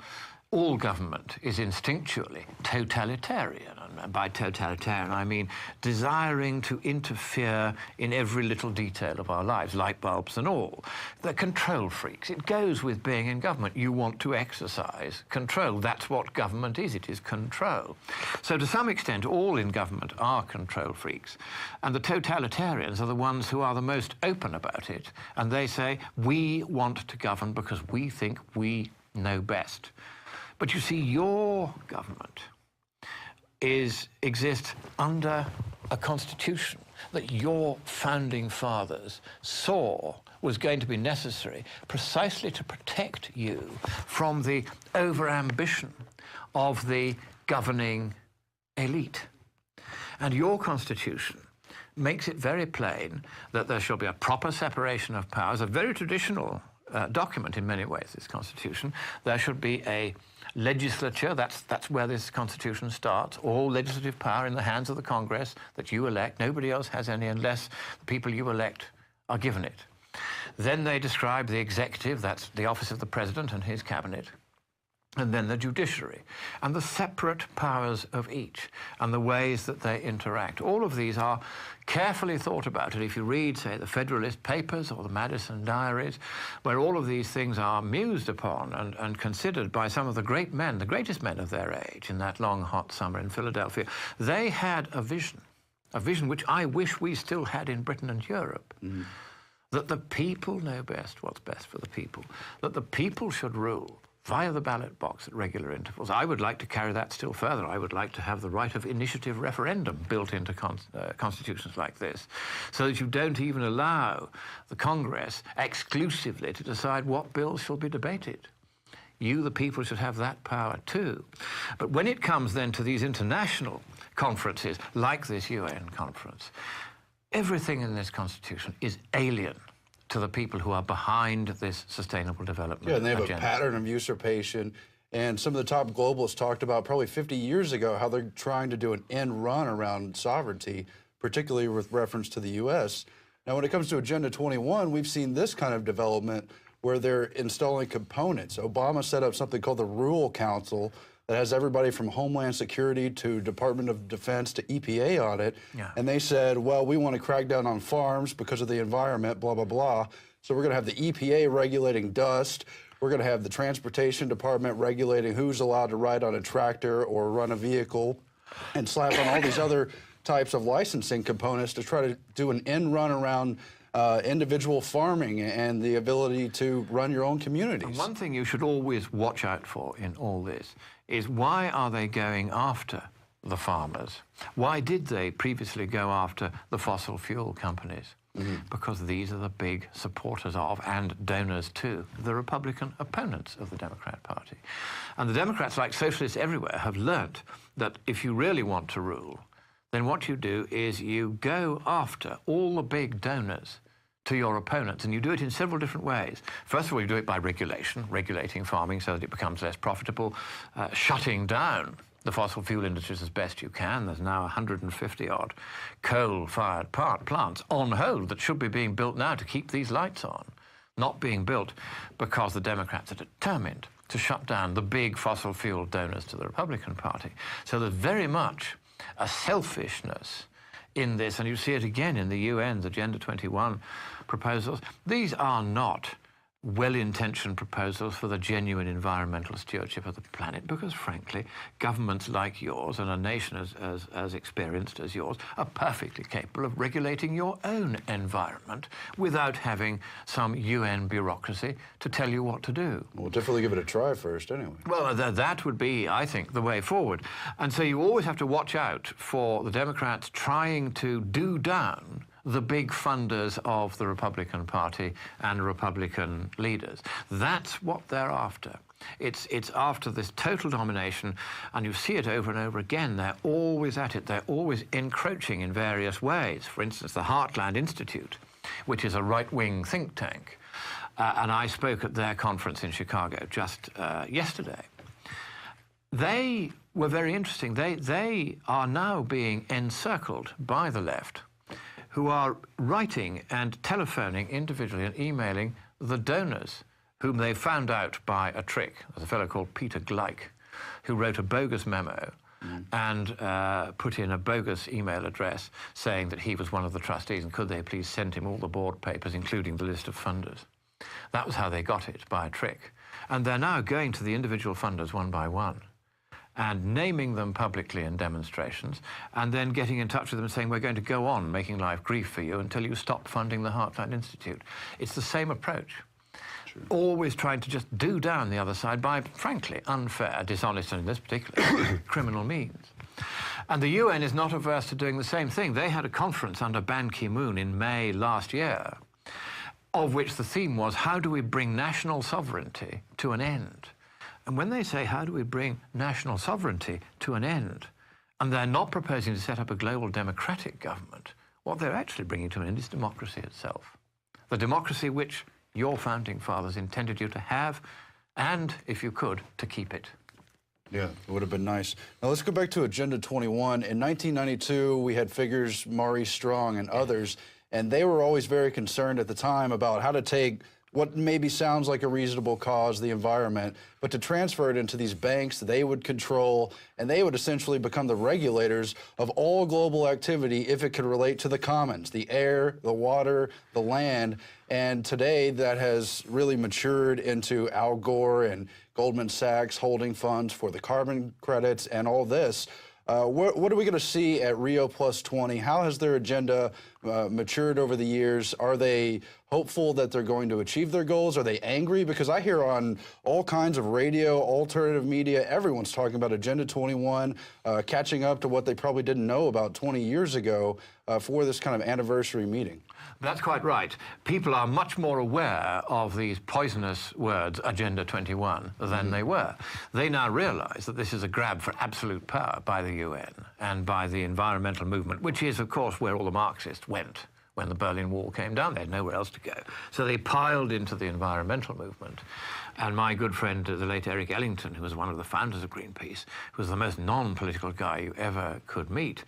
all government is instinctually totalitarian. And by totalitarian, I mean desiring to interfere in every little detail of our lives, light bulbs and all. They're control freaks. It goes with being in government. You want to exercise control. That's what government is. It is control. So to some extent, all in government are control freaks. And the totalitarians are the ones who are the most open about it. And they say, we want to govern because we think we know best. But you see, your government exists under a constitution that your founding fathers saw was going to be necessary precisely to protect you from the overambition of the governing elite. And your constitution makes it very plain that there shall be a proper separation of powers, a very traditional document in many ways, this constitution. There should be a legislature, that's where this constitution starts, all legislative power in the hands of the Congress that you elect. Nobody else has any unless the people you elect are given it. Then they describe the executive, that's the office of the president and his cabinet, and then the judiciary, and the separate powers of each, and the ways that they interact. All of these are carefully thought about. And if you read, say, the Federalist Papers or the Madison Diaries, where all of these things are mused upon and considered by some of the great men, the greatest men of their age, in that long, hot summer in Philadelphia, they had a vision which I wish we still had in Britain and Europe, that the people know best what's best for the people, that the people should rule via the ballot box at regular intervals. I would like to carry that still further. I would like to have the right of initiative referendum built into constitutions like this, so that you don't even allow the Congress exclusively to decide what bills shall be debated. You, the people, should have that power too. But when it comes then to these international conferences, like this UN conference, everything in this constitution is alien to the people who are behind this sustainable development agenda. Yeah, and they have a pattern of usurpation. And some of the top globalists talked about probably 50 years ago how they're trying to do an end run around sovereignty, particularly with reference to the U.S. Now, when it comes to Agenda 21, we've seen this kind of development where they're installing components. Obama set up something called the Rule Council that has everybody from Homeland Security to Department of Defense to EPA on it. Yeah. And they said, well, we want to crack down on farms because of the environment, blah, blah, blah. So we're going to have the EPA regulating dust. We're going to have the Transportation Department regulating who's allowed to ride on a tractor or run a vehicle, and slap on all these other types of licensing components to try to do an end run around individual farming and the ability to run your own communities. And one thing you should always watch out for in all this is, why are they going after the farmers? Why did they previously go after the fossil fuel companies? Because these are the big supporters of, and donors to, the Republican opponents of the Democrat Party. And the Democrats, like socialists everywhere, have learnt that if you really want to rule, then what you do is you go after all the big donors to your opponents, and you do it in several different ways. First of all, you do it by regulation, regulating farming so that it becomes less profitable, shutting down the fossil fuel industries as best you can. There's now 150-odd coal-fired plants on hold that should be being built now to keep these lights on, not being built because the Democrats are determined to shut down the big fossil fuel donors to the Republican Party. So there's very much a selfishness in this, and you see it again in the UN's Agenda 21 proposals. These are not well-intentioned proposals for the genuine environmental stewardship of the planet, because frankly, governments like yours and a nation as experienced as yours are perfectly capable of regulating your own environment without having some UN bureaucracy to tell you what to do. We'll definitely give it a try first anyway. Well, that would be, I think, the way forward. And so you always have to watch out for the Democrats trying to do down the big funders of the Republican Party and Republican leaders. That's what they're after. It's after this total domination, and you see it over and over again. They're always at it. They're always encroaching in various ways. For instance, the Heartland Institute, which is a right-wing think tank, and I spoke at their conference in Chicago just yesterday. They were very interesting. They are now being encircled by the left, who are writing and telephoning individually and emailing the donors, whom they found out by a trick. There's a fellow called Peter Gleich, who wrote a bogus memo and put in a bogus email address saying that he was one of the trustees and could they please send him all the board papers, including the list of funders. That was how they got it, by a trick. And they're now going to the individual funders one by one and naming them publicly in demonstrations, and then getting in touch with them and saying, we're going to go on making life grief for you until you stop funding the Heartland Institute. It's the same approach. True. Always trying to just do down the other side by, frankly, unfair, dishonest, and in this particular criminal means. And the UN is not averse to doing the same thing. They had a conference under Ban Ki-moon in May last year, of which the theme was, how do we bring national sovereignty to an end? And when they say, how do we bring national sovereignty to an end, and they're not proposing to set up a global democratic government, what they're actually bringing to an end is democracy itself. The democracy which your founding fathers intended you to have, and, if you could, to keep it. Yeah, it would have been nice. Now let's go back to Agenda 21. In 1992, we had figures, Maurice Strong and others, and they were always very concerned at the time about how to take what maybe sounds like a reasonable cause, the environment, but to transfer it into these banks they would control, and they would essentially become the regulators of all global activity if it could relate to the commons, the air, the water, the land. And today that has really matured into Al Gore and Goldman Sachs holding funds for the carbon credits and all this. What are we going to see at Rio Plus 20? How has their agenda matured over the years? Are they hopeful that they're going to achieve their goals? Are they angry? Because I hear on all kinds of radio, alternative media, everyone's talking about Agenda 21, catching up to what they probably didn't know about 20 years ago for this kind of anniversary meeting. That's quite right. People are much more aware of these poisonous words, Agenda 21, than they were. They now realize that this is a grab for absolute power by the UN and by the environmental movement, which is, of course, where all the Marxists went when the Berlin Wall came down. They had nowhere else to go. So they piled into the environmental movement. And my good friend, the late Eric Ellington, who was one of the founders of Greenpeace, who was the most non-political guy you ever could meet,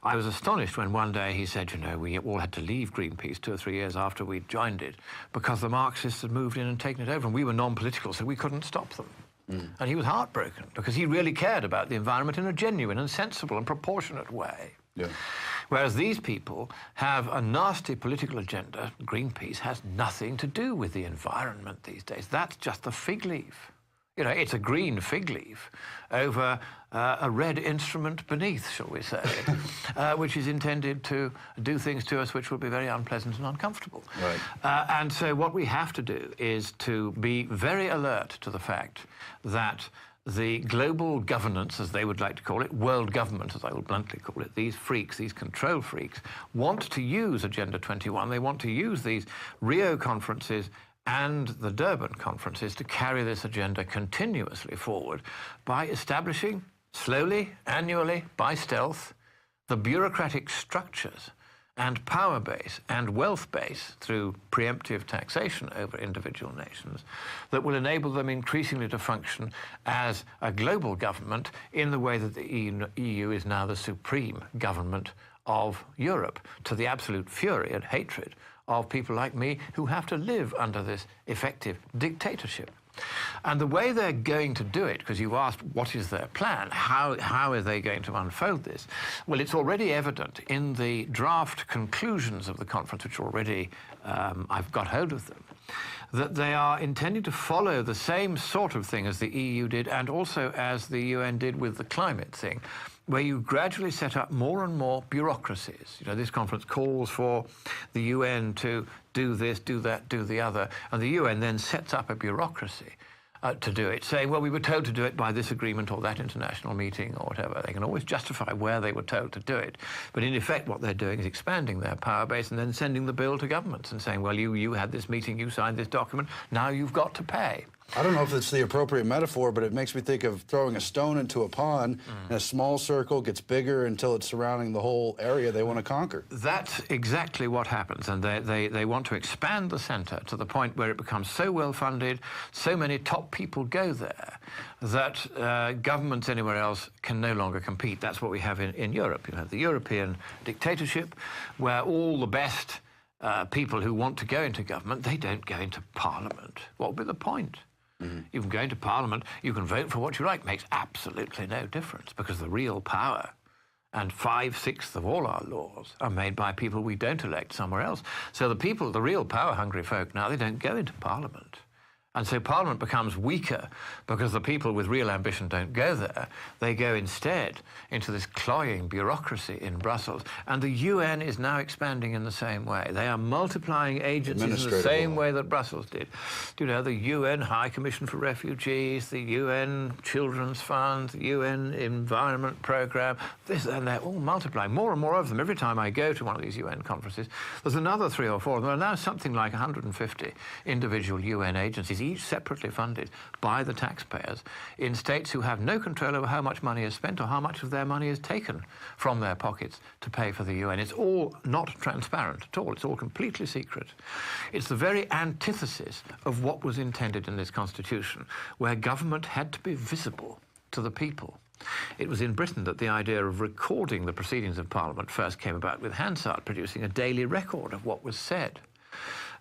I was astonished when one day he said, you know, we all had to leave Greenpeace 2 or 3 years after we'd joined it because the Marxists had moved in and taken it over, and we were non-political, so we couldn't stop them. And he was heartbroken because he really cared about the environment in a genuine and sensible and proportionate way. Yeah. Whereas these people have a nasty political agenda. Greenpeace has nothing to do with the environment these days. That's just a fig leaf. You know, it's a green fig leaf over a red instrument beneath, shall we say, which is intended to do things to us which will be very unpleasant and uncomfortable. Right. And so what we have to do is to be very alert to the fact that the global governance, as they would like to call it, world government, as I will bluntly call it, these freaks, these control freaks, want to use Agenda 21. They want to use these Rio conferences and the Durban conferences to carry this agenda continuously forward by establishing, slowly, annually, by stealth, the bureaucratic structures and power base and wealth base through preemptive taxation over individual nations that will enable them increasingly to function as a global government in the way that the EU is now the supreme government of Europe, to the absolute fury and hatred of people like me who have to live under this effective dictatorship. And the way they're going to do it, because you asked what is their plan, how are they going to unfold this? Well, it's already evident in the draft conclusions of the conference, which already I've got hold of them, that they are intending to follow the same sort of thing as the EU did and also as the UN did with the climate thing, where you gradually set up more and more bureaucracies. You know, this conference calls for the UN to do this, do that, do the other, and the UN then sets up a bureaucracy to do it, saying, well, we were told to do it by this agreement or that international meeting or whatever. They can always justify where they were told to do it. But in effect, what they're doing is expanding their power base and then sending the bill to governments and saying, well, you had this meeting, you signed this document, now you've got to pay. I don't know if it's the appropriate metaphor, but it makes me think of throwing a stone into a pond, and a small circle gets bigger until it's surrounding the whole area they want to conquer. That's exactly what happens, and they want to expand the centre to the point where it becomes so well funded, so many top people go there, that governments anywhere else can no longer compete. That's what we have in Europe. You have the European dictatorship, where all the best people who want to go into government, they don't go into Parliament. What would be the point? You can go into Parliament, you can vote for what you like. Makes absolutely no difference, because the real power, and 5/6 of all our laws, are made by people we don't elect somewhere else. So the people, the real power-hungry folk now, they don't go into Parliament. And so Parliament becomes weaker because the people with real ambition don't go there. They go instead into this cloying bureaucracy in Brussels. And the UN is now expanding in the same way. They are multiplying agencies in the same way that Brussels did. You know, the UN High Commission for Refugees, the UN Children's Fund, the UN Environment Programme, this, and they're all multiplying, more and more of them. Every time I go to one of these UN conferences, there's another 3 or 4 of them. There are now something like 150 individual UN agencies, each separately funded by the taxpayers, in states who have no control over how much money is spent or how much of their money is taken from their pockets to pay for the UN. It's all not transparent at all. It's all completely secret. It's the very antithesis of what was intended in this constitution, where government had to be visible to the people. It was in Britain that the idea of recording the proceedings of Parliament first came about, with Hansard producing a daily record of what was said.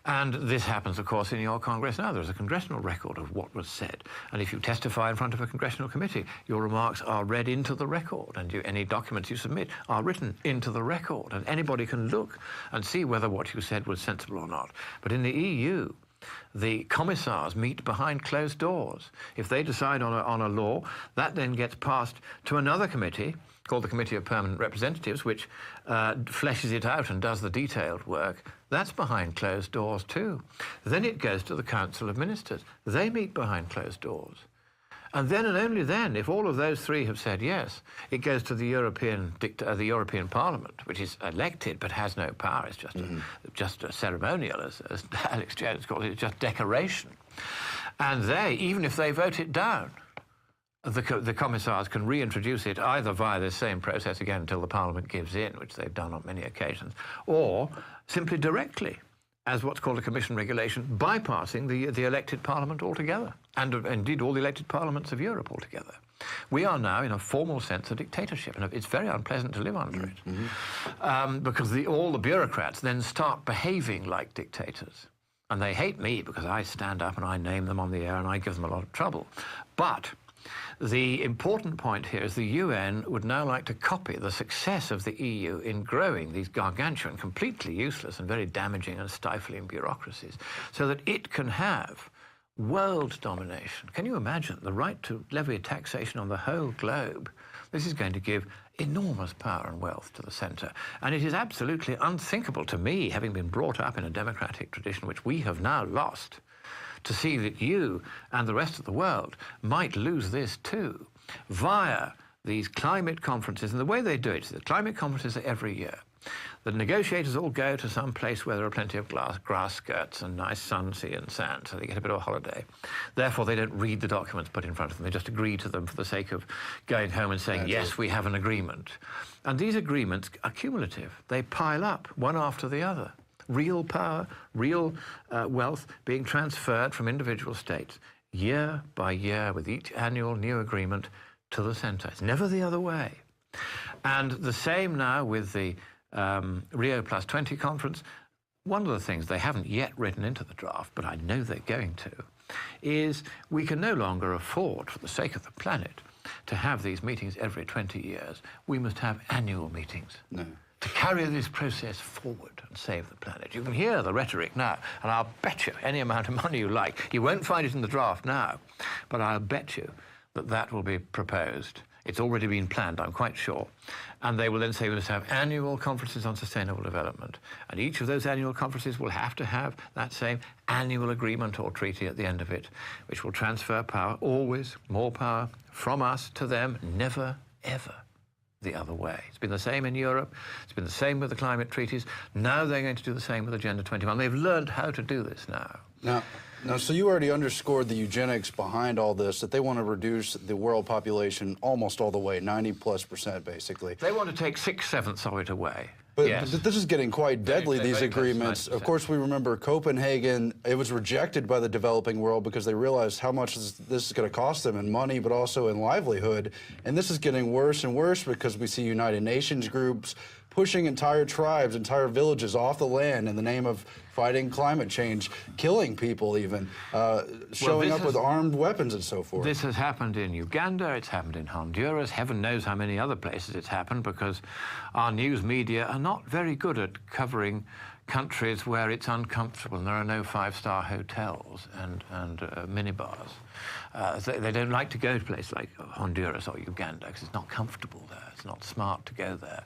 And this happens, of course, in your Congress now. There's a congressional record of what was said. And if you testify in front of a congressional committee, your remarks are read into the record, and any documents you submit are written into the record. And anybody can look and see whether what you said was sensible or not. But in the EU, the commissars meet behind closed doors. If they decide on a law, that then gets passed to another committee called the Committee of Permanent Representatives, which fleshes it out and does the detailed work. That's behind closed doors too. Then it goes to the Council of Ministers. They meet behind closed doors. And then and only then, if all of those 3 have said yes, it goes to the European Parliament, which is elected but has no power. It's just a ceremonial, as Alex Jones calls it. It's just decoration. And they, even if they vote it down, the commissars can reintroduce it either via this same process again until the Parliament gives in, which they've done on many occasions, or simply directly, as what's called a Commission regulation, bypassing the elected Parliament altogether, and indeed all the elected parliaments of Europe altogether. We are now, in a formal sense, a dictatorship, and it's very unpleasant to live under it, because all the bureaucrats then start behaving like dictators. And they hate me because I stand up and I name them on the air and I give them a lot of trouble. But the important point here is the UN would now like to copy the success of the EU in growing these gargantuan, completely useless and very damaging and stifling bureaucracies, so that it can have world domination. Can you imagine the right to levy taxation on the whole globe? This is going to give enormous power and wealth to the centre. And it is absolutely unthinkable to me, having been brought up in a democratic tradition which we have now lost, to see that you and the rest of the world might lose this too, via these climate conferences. And the way they do it is the climate conferences are every year. The negotiators all go to some place where there are plenty of grass skirts and nice sun, sea and sand, so they get a bit of a holiday. Therefore, they don't read the documents put in front of them. They just agree to them for the sake of going home and saying, yes, we have an agreement. And these agreements are cumulative. They pile up one after the other. Real power, real wealth being transferred from individual states year by year with each annual new agreement to the centre. It's never the other way. And the same now with the Rio Plus 20 conference. One of the things they haven't yet written into the draft, but I know they're going to, is we can no longer afford, for the sake of the planet, to have these meetings every 20 years. We must have annual meetings. No. To carry this process forward and save the planet. You can hear the rhetoric now, and I'll bet you any amount of money you like. You won't find it in the draft now, but I'll bet you that that will be proposed. It's already been planned, I'm quite sure. And they will then say we must have annual conferences on sustainable development. And each of those annual conferences will have to have that same annual agreement or treaty at the end of it, which will transfer power, always more power, from us to them, never, ever the other way. It's been the same in Europe. It's been the same with the climate treaties. Now they're going to do the same with Agenda 21. They've learned how to do this now. Now, so you already underscored the eugenics behind all this, that they want to reduce the world population almost all the way, 90+%, basically. They want to take 6/7 of it away. But yes. this is getting quite deadly, these agreements. 90%. Of course, we remember Copenhagen. It was rejected by the developing world because they realized how much this is going to cost them in money, but also in livelihood. And this is getting worse and worse because we see United Nations groups pushing entire tribes, entire villages off the land in the name of fighting climate change, killing people even, showing up with armed weapons and so forth. This has happened in Uganda, it's happened in Honduras, heaven knows how many other places it's happened, because our news media are not very good at covering countries where it's uncomfortable and there are no five-star hotels and minibars. They don't like to go to places like Honduras or Uganda because it's not comfortable there. It's not smart to go there.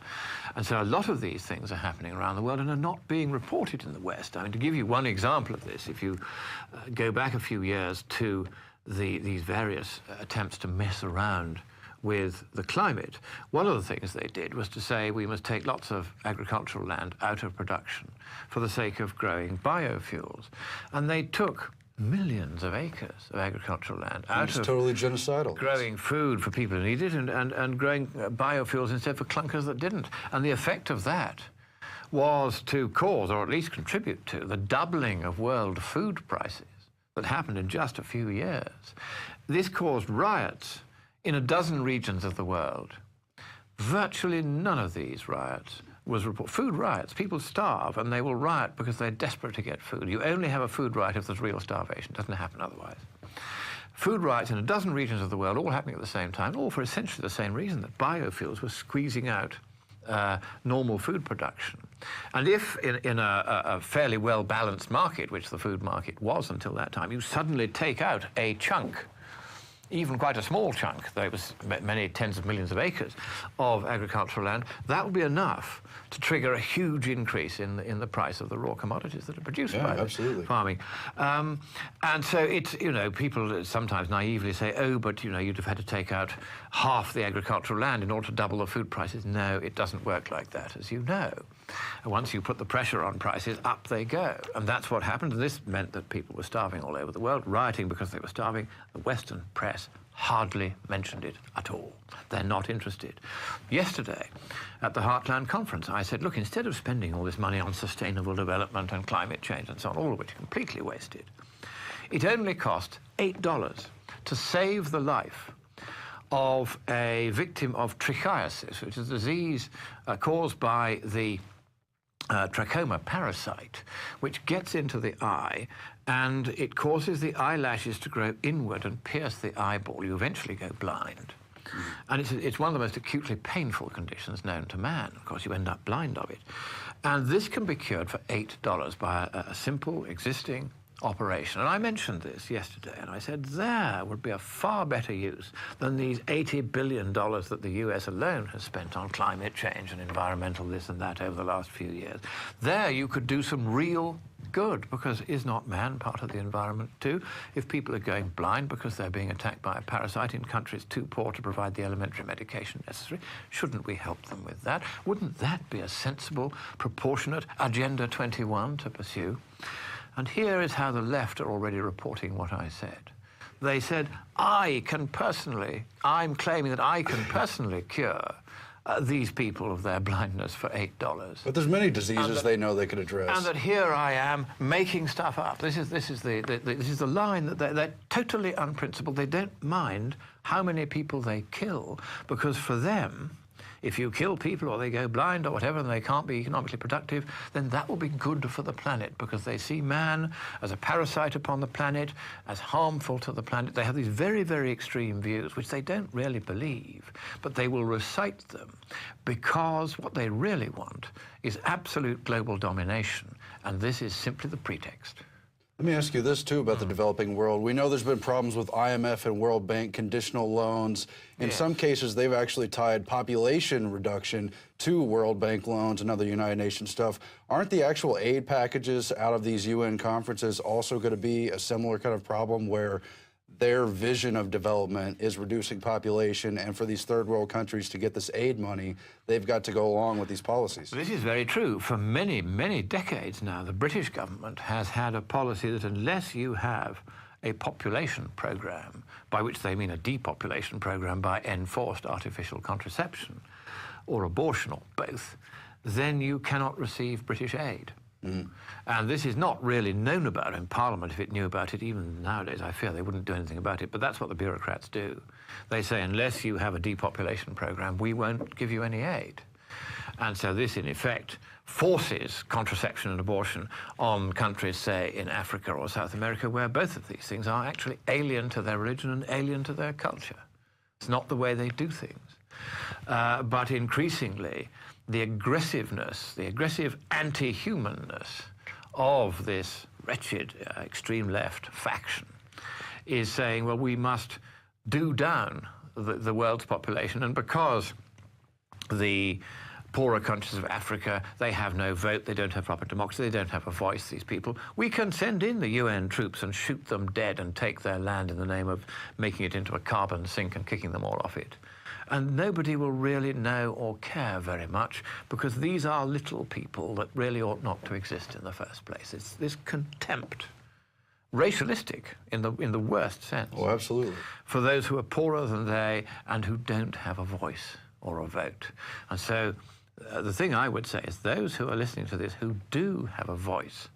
And so a lot of these things are happening around the world and are not being reported in the West. I mean, to give you one example of this, if you go back a few years to these various attempts to mess around with the climate, one of the things they did was to say we must take lots of agricultural land out of production for the sake of growing biofuels. And they took millions of acres of agricultural land out of totally genocidal. Growing food for people who need it and growing biofuels instead for clunkers that didn't. And the effect of that was to cause, or at least contribute to, the doubling of world food prices that happened in just a few years. This caused riots in a dozen regions of the world. Virtually none of these riots was reported. Food riots. People starve and they will riot because they're desperate to get food. You only have a food riot if there's real starvation. It doesn't happen otherwise. Food riots in a dozen regions of the world, all happening at the same time, all for essentially the same reason, that biofuels were squeezing out normal food production. And if in a fairly well-balanced market, which the food market was until that time, you suddenly take out a chunk, even quite a small chunk, though it was many tens of millions of acres of agricultural land, that will be enough to trigger a huge increase in the price of the raw commodities that are produced by farming. And so it's, you know, people sometimes naively say, oh, but, you know, you'd have had to take out half the agricultural land in order to double the food prices. No, it doesn't work like that, as you know. Once you put the pressure on prices, up they go. And that's what happened. And this meant that people were starving all over the world, rioting because they were starving. The Western press hardly mentioned it at all. They're not interested. Yesterday, at the Heartland Conference, I said, look, instead of spending all this money on sustainable development and climate change and so on, all of which are completely wasted, it only cost $8 to save the life of a victim of trichiasis, which is a disease caused by the trachoma parasite, which gets into the eye and it causes the eyelashes to grow inward and pierce the eyeball. You eventually go blind. And it's one of the most acutely painful conditions known to man. Of course, you end up blind of it. And this can be cured for $8 by a simple existing operation. And I mentioned this yesterday, and I said there would be a far better use than these $80 billion that the US alone has spent on climate change and environmental this and that over the last few years. There you could do some real good, because is not man part of the environment too? If people are going blind because they're being attacked by a parasite in countries too poor to provide the elementary medication necessary, shouldn't we help them with that? Wouldn't that be a sensible, proportionate Agenda 21 to pursue? And here is how the left are already reporting what I said. They said, I'm claiming that I can personally cure these people of their blindness for $8. But there's many diseases they know they could address. And that here I am making stuff up. This is the line that they're totally unprincipled. They don't mind how many people they kill, because for them, if you kill people or they go blind or whatever and they can't be economically productive, then that will be good for the planet, because they see man as a parasite upon the planet, as harmful to the planet. They have these very, very extreme views, which they don't really believe, but they will recite them because what they really want is absolute global domination, and this is simply the pretext. Let me ask you this, too, about the developing world. We know there's been problems with IMF and World Bank conditional loans. In some cases, they've actually tied population reduction to World Bank loans and other United Nations stuff. Aren't the actual aid packages out of these UN conferences also going to be a similar kind of problem, where their vision of development is reducing population, and for these third world countries to get this aid money, they've got to go along with these policies? This is very true. For many, many decades now, the British government has had a policy that unless you have a population program, by which they mean a depopulation program by enforced artificial contraception or abortion or both, then you cannot receive British aid. And this is not really known about in Parliament. If it knew about it, even nowadays, I fear they wouldn't do anything about it. But that's what the bureaucrats do. They say, unless you have a depopulation program, we won't give you any aid. And so this, in effect, forces contraception and abortion on countries, say, in Africa or South America, where both of these things are actually alien to their religion and alien to their culture. It's not the way they do things. But increasingly, the aggressiveness, the aggressive anti-humanness of this wretched extreme left faction is saying, well, we must do down the world's population, and because the poorer countries of Africa, they have no vote, they don't have proper democracy, they don't have a voice, these people, we can send in the UN troops and shoot them dead and take their land in the name of making it into a carbon sink and kicking them all off it. And nobody will really know or care very much, because these are little people that really ought not to exist in the first place. It's this contempt, racialistic in the worst sense. Oh, absolutely. For those who are poorer than they and who don't have a voice or a vote. And so the thing I would say is those who are listening to this who do have a voice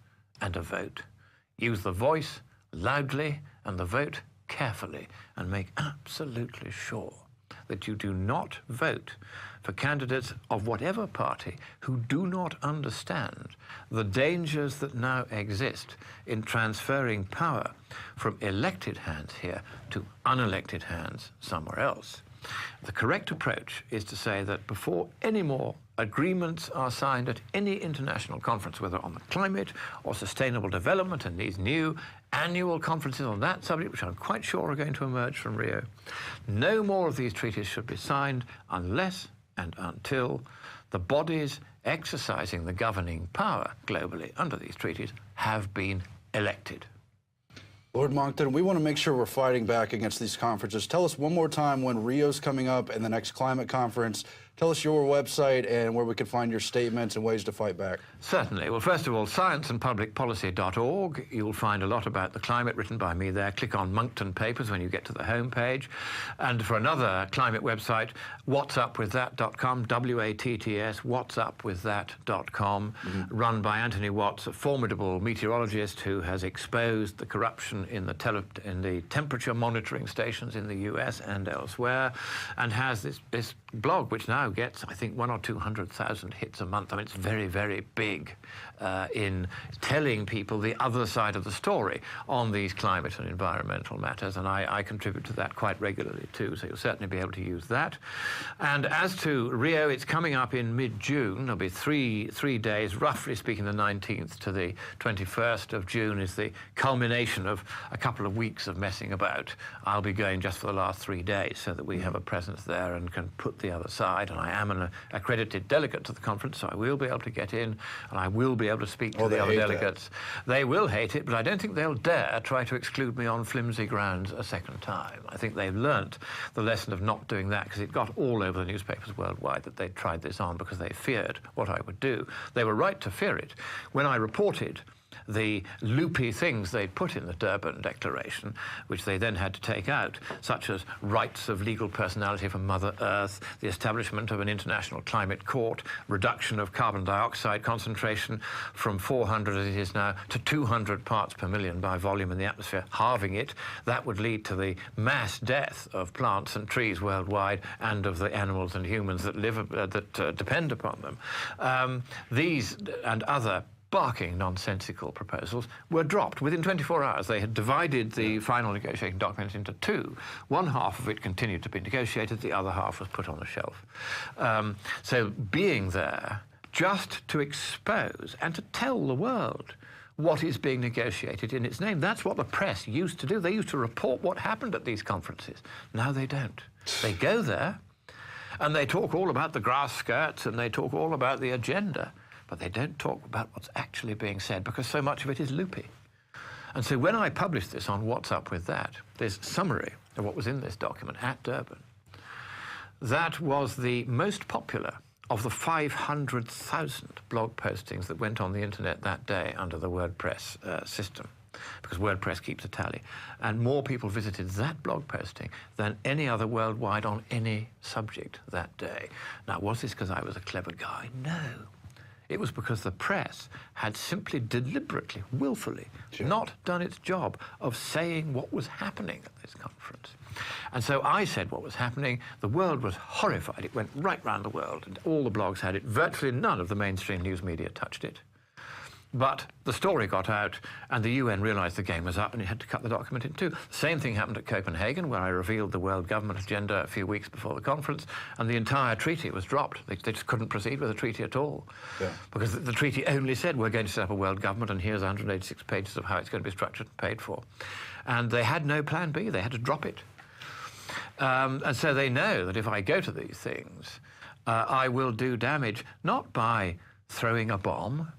and a vote, use the voice loudly and the vote carefully, and make absolutely sure that you do not vote for candidates of whatever party who do not understand the dangers that now exist in transferring power from elected hands here to unelected hands somewhere else. The correct approach is to say that before any more agreements are signed at any international conference, whether on the climate or sustainable development and these new annual conferences on that subject, which I'm quite sure are going to emerge from Rio, no more of these treaties should be signed unless and until the bodies exercising the governing power globally under these treaties have been elected. Lord Monckton, we want to make sure we're fighting back against these conferences. Tell us one more time when Rio's coming up and the next climate conference. Tell us your website and where we can find your statements and ways to fight back. Certainly. Well, first of all, scienceandpublicpolicy.org. You'll find a lot about the climate written by me there. Click on Monckton Papers when you get to the homepage. And for another climate website, whatsupwiththat.com, W-A-T-T-S, whatsupwiththat.com, run by Anthony Watts, a formidable meteorologist who has exposed the corruption in the temperature monitoring stations in the US and elsewhere, and has this blog, which now gets, I think, 100,000 or 200,000 hits a month. I mean, it's very, very big in telling people the other side of the story on these climate and environmental matters, and I contribute to that quite regularly too, so you'll certainly be able to use that. And as to Rio, it's coming up in mid-June. There'll be three days, roughly speaking. The 19th to the 21st of June is the culmination of a couple of weeks of messing about. I'll be going just for the last 3 days so that we have a presence there and can put the other side and I am an accredited delegate to the conference, so I will be able to get in, and I will be able to speak to the other delegates. They will hate it, but I don't think they'll dare try to exclude me on flimsy grounds a second time. I think they've learnt the lesson of not doing that, because it got all over the newspapers worldwide that they'd tried this on because they feared what I would do. They were right to fear it. When I reported the loopy things they'd put in the Durban Declaration, which they then had to take out, such as rights of legal personality for Mother Earth, the establishment of an international climate court, reduction of carbon dioxide concentration from 400 as it is now to 200 parts per million by volume in the atmosphere, halving it. That would lead to the mass death of plants and trees worldwide and of the animals and humans that live depend upon them. These and other barking nonsensical proposals were dropped within 24 hours. They had divided the final negotiating document into two. One half of it continued to be negotiated, the other half was put on the shelf. So being there just to expose and to tell the world what is being negotiated in its name. That's what the press used to do. They used to report what happened at these conferences. Now they don't. They go there and they talk all about the grass skirts and they talk all about the agenda, but they don't talk about what's actually being said because so much of it is loopy. And so when I published this on What's Up With That, this summary of what was in this document at Durban, that was the most popular of the 500,000 blog postings that went on the internet that day under the WordPress system, because WordPress keeps a tally. And more people visited that blog posting than any other worldwide on any subject that day. Now, was this because I was a clever guy? No. It was because the press had simply deliberately, willfully, not done its job of saying what was happening at this conference. And so I said what was happening. The world was horrified. It went right round the world, and all the blogs had it. Virtually none of the mainstream news media touched it. But the story got out, and the UN realized the game was up, and it had to cut the document in two. The same thing happened at Copenhagen, where I revealed the world government agenda a few weeks before the conference, and the entire treaty was dropped. They just couldn't proceed with the treaty at all. Yeah. Because the treaty only said, we're going to set up a world government, and here's 186 pages of how it's going to be structured and paid for. And they had no plan B. They had to drop it. And so they know that if I go to these things, I will do damage, not by throwing a bomb,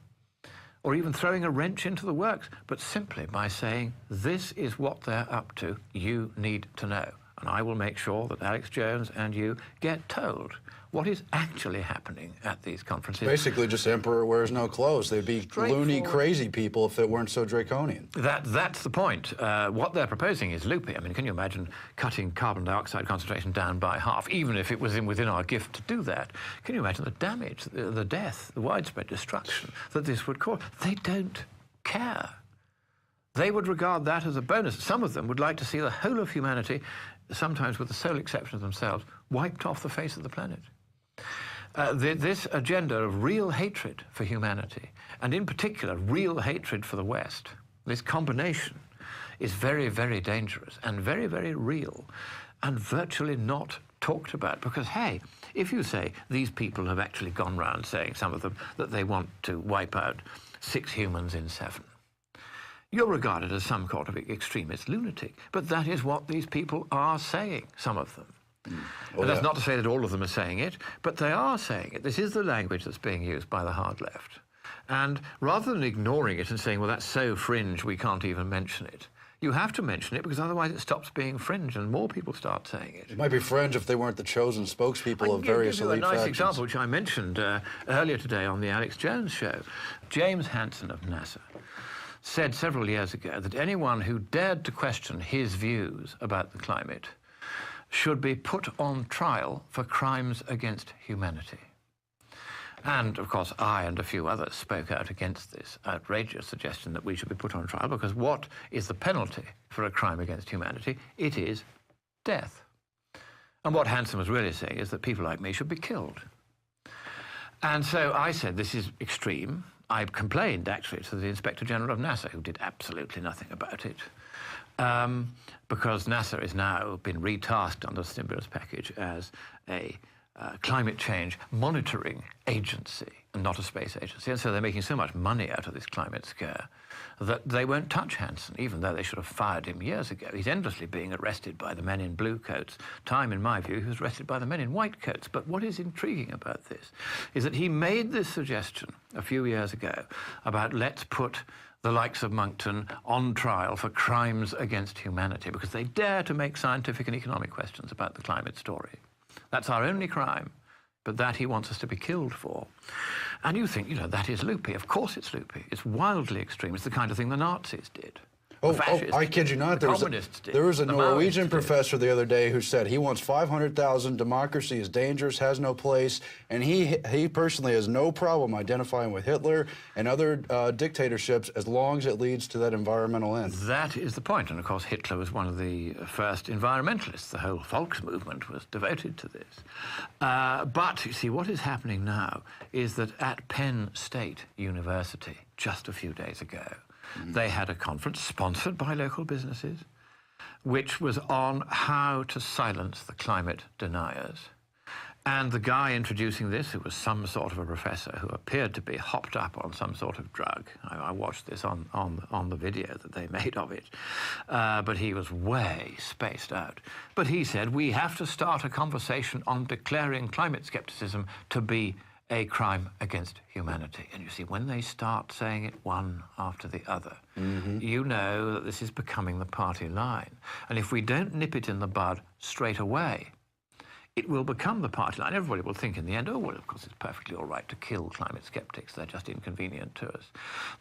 or even throwing a wrench into the works, but simply by saying, this is what they're up to, you need to know. And I will make sure that Alex Jones and you get told what is actually happening at these conferences. Basically just emperor wears no clothes. They'd be loony, crazy people if it weren't so draconian. That's the point. What they're proposing is loopy. I mean, can you imagine cutting carbon dioxide concentration down by half, even if it was within our gift to do that? Can you imagine the damage, the death, the widespread destruction that this would cause? They don't care. They would regard that as a bonus. Some of them would like to see the whole of humanity, sometimes with the sole exception of themselves, wiped off the face of the planet. This agenda of real hatred for humanity, and in particular, real hatred for the West, this combination is very, very dangerous and very, very real and virtually not talked about. Because, hey, if you say these people have actually gone round saying, some of them, that they want to wipe out 6 humans in 7, you're regarded as some kind of extremist lunatic. But that is what these people are saying, some of them. And that's not to say that all of them are saying it, but they are saying it. This is the language that's being used by the hard left. And rather than ignoring it and saying, well, that's so fringe, we can't even mention it, you have to mention it, because otherwise it stops being fringe and more people start saying it. It might be fringe if they weren't the chosen spokespeople of various elite factions. A nice example, which I mentioned earlier today on the Alex Jones show. James Hansen of NASA said several years ago that anyone who dared to question his views about the climate should be put on trial for crimes against humanity. And, of course, I and a few others spoke out against this outrageous suggestion that we should be put on trial, because what is the penalty for a crime against humanity? It is death. And what Hansen was really saying is that people like me should be killed. And so I said, this is extreme. I complained, actually, to the Inspector General of NASA, who did absolutely nothing about it. Because NASA has now been retasked under the stimulus package as a climate change monitoring agency. and not a space agency. And so they're making so much money out of this climate scare that they won't touch Hansen, even though they should have fired him years ago. He's endlessly being arrested by the men in blue coats. Time, in my view, he was arrested by the men in white coats. But what is intriguing about this is that he made this suggestion a few years ago about let's put the likes of Monckton on trial for crimes against humanity because they dare to make scientific and economic questions about the climate story. That's our only crime, but that he wants us to be killed for. And you think, that is loopy. Of course it's loopy. It's wildly extreme. It's the kind of thing the Nazis did. Oh, I kid you not. There was a Norwegian professor the other day who said he wants 500,000, democracy is dangerous, has no place, and he personally has no problem identifying with Hitler and other dictatorships as long as it leads to that environmental end. That is the point. And of course, Hitler was one of the first environmentalists. The whole Volksmovement was devoted to this. But you see, what is happening now is that at Penn State University, just a few days ago, they had a conference sponsored by local businesses, which was on how to silence the climate deniers. And the guy introducing this, who was some sort of a professor who appeared to be hopped up on some sort of drug. I watched this on the video that they made of it. But he was way spaced out. But he said, we have to start a conversation on declaring climate skepticism to be a crime against humanity. And you see, when they start saying it one after the other, you know that this is becoming the party line. And if we don't nip it in the bud straight away, it will become the party line. Everybody will think in the end, oh, well, of course, it's perfectly all right to kill climate skeptics. They're just inconvenient to us.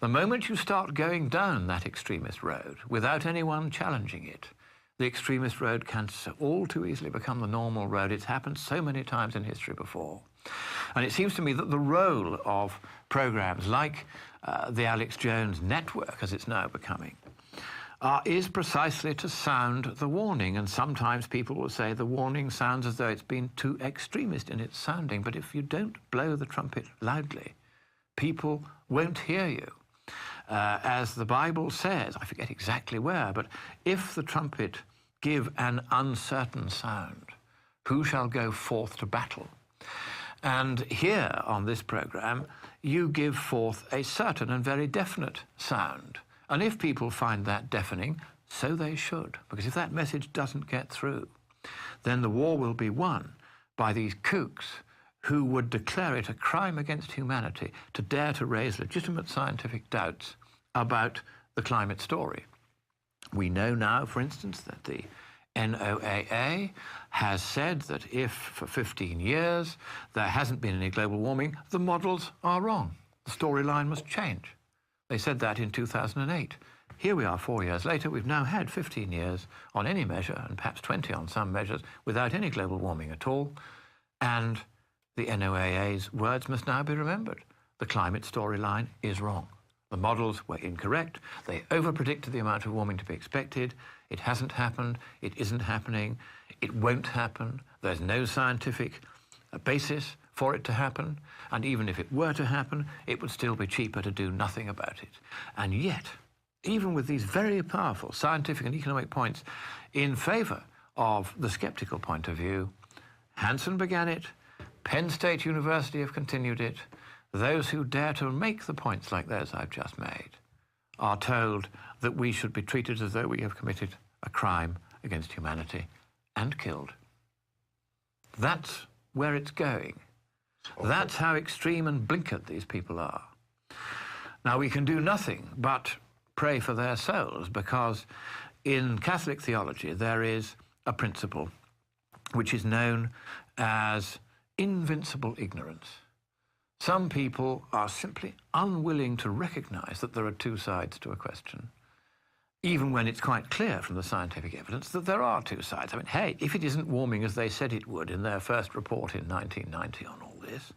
The moment you start going down that extremist road without anyone challenging it, the extremist road can all too easily become the normal road. It's happened so many times in history before. And it seems to me that the role of programs like the Alex Jones Network, as it's now becoming, is precisely to sound the warning. And sometimes people will say the warning sounds as though it's been too extremist in its sounding. But if you don't blow the trumpet loudly, people won't hear you. As the Bible says, I forget exactly where, but if the trumpet give an uncertain sound, who shall go forth to battle? And here on this program, you give forth a certain and very definite sound. And if people find that deafening, so they should. Because if that message doesn't get through, then the war will be won by these kooks who would declare it a crime against humanity to dare to raise legitimate scientific doubts about the climate story. We know now, for instance, that the NOAA has said that if for 15 years there hasn't been any global warming, the models are wrong. The storyline must change. They said that in 2008. Here we are 4 years later. We've now had 15 years on any measure, and perhaps 20 on some measures, without any global warming at all. And the NOAA's words must now be remembered. The climate storyline is wrong. The models were incorrect. They overpredicted the amount of warming to be expected. It hasn't happened. It isn't happening. It won't happen. There's no scientific basis for it to happen. And even if it were to happen, it would still be cheaper to do nothing about it. And yet, even with these very powerful scientific and economic points in favor of the skeptical point of view, Hansen began it, Penn State University have continued it. Those who dare to make the points like those I've just made are told that we should be treated as though we have committed a crime against humanity and killed. That's where it's going. That's how extreme and blinkered these people are. Now, we can do nothing but pray for their souls, because in Catholic theology there is a principle which is known as invincible ignorance. Some people are simply unwilling to recognize that there are two sides to a question, even when it's quite clear from the scientific evidence that there are two sides. I mean, hey, if it isn't warming as they said it would in their first report in 1990 on all this,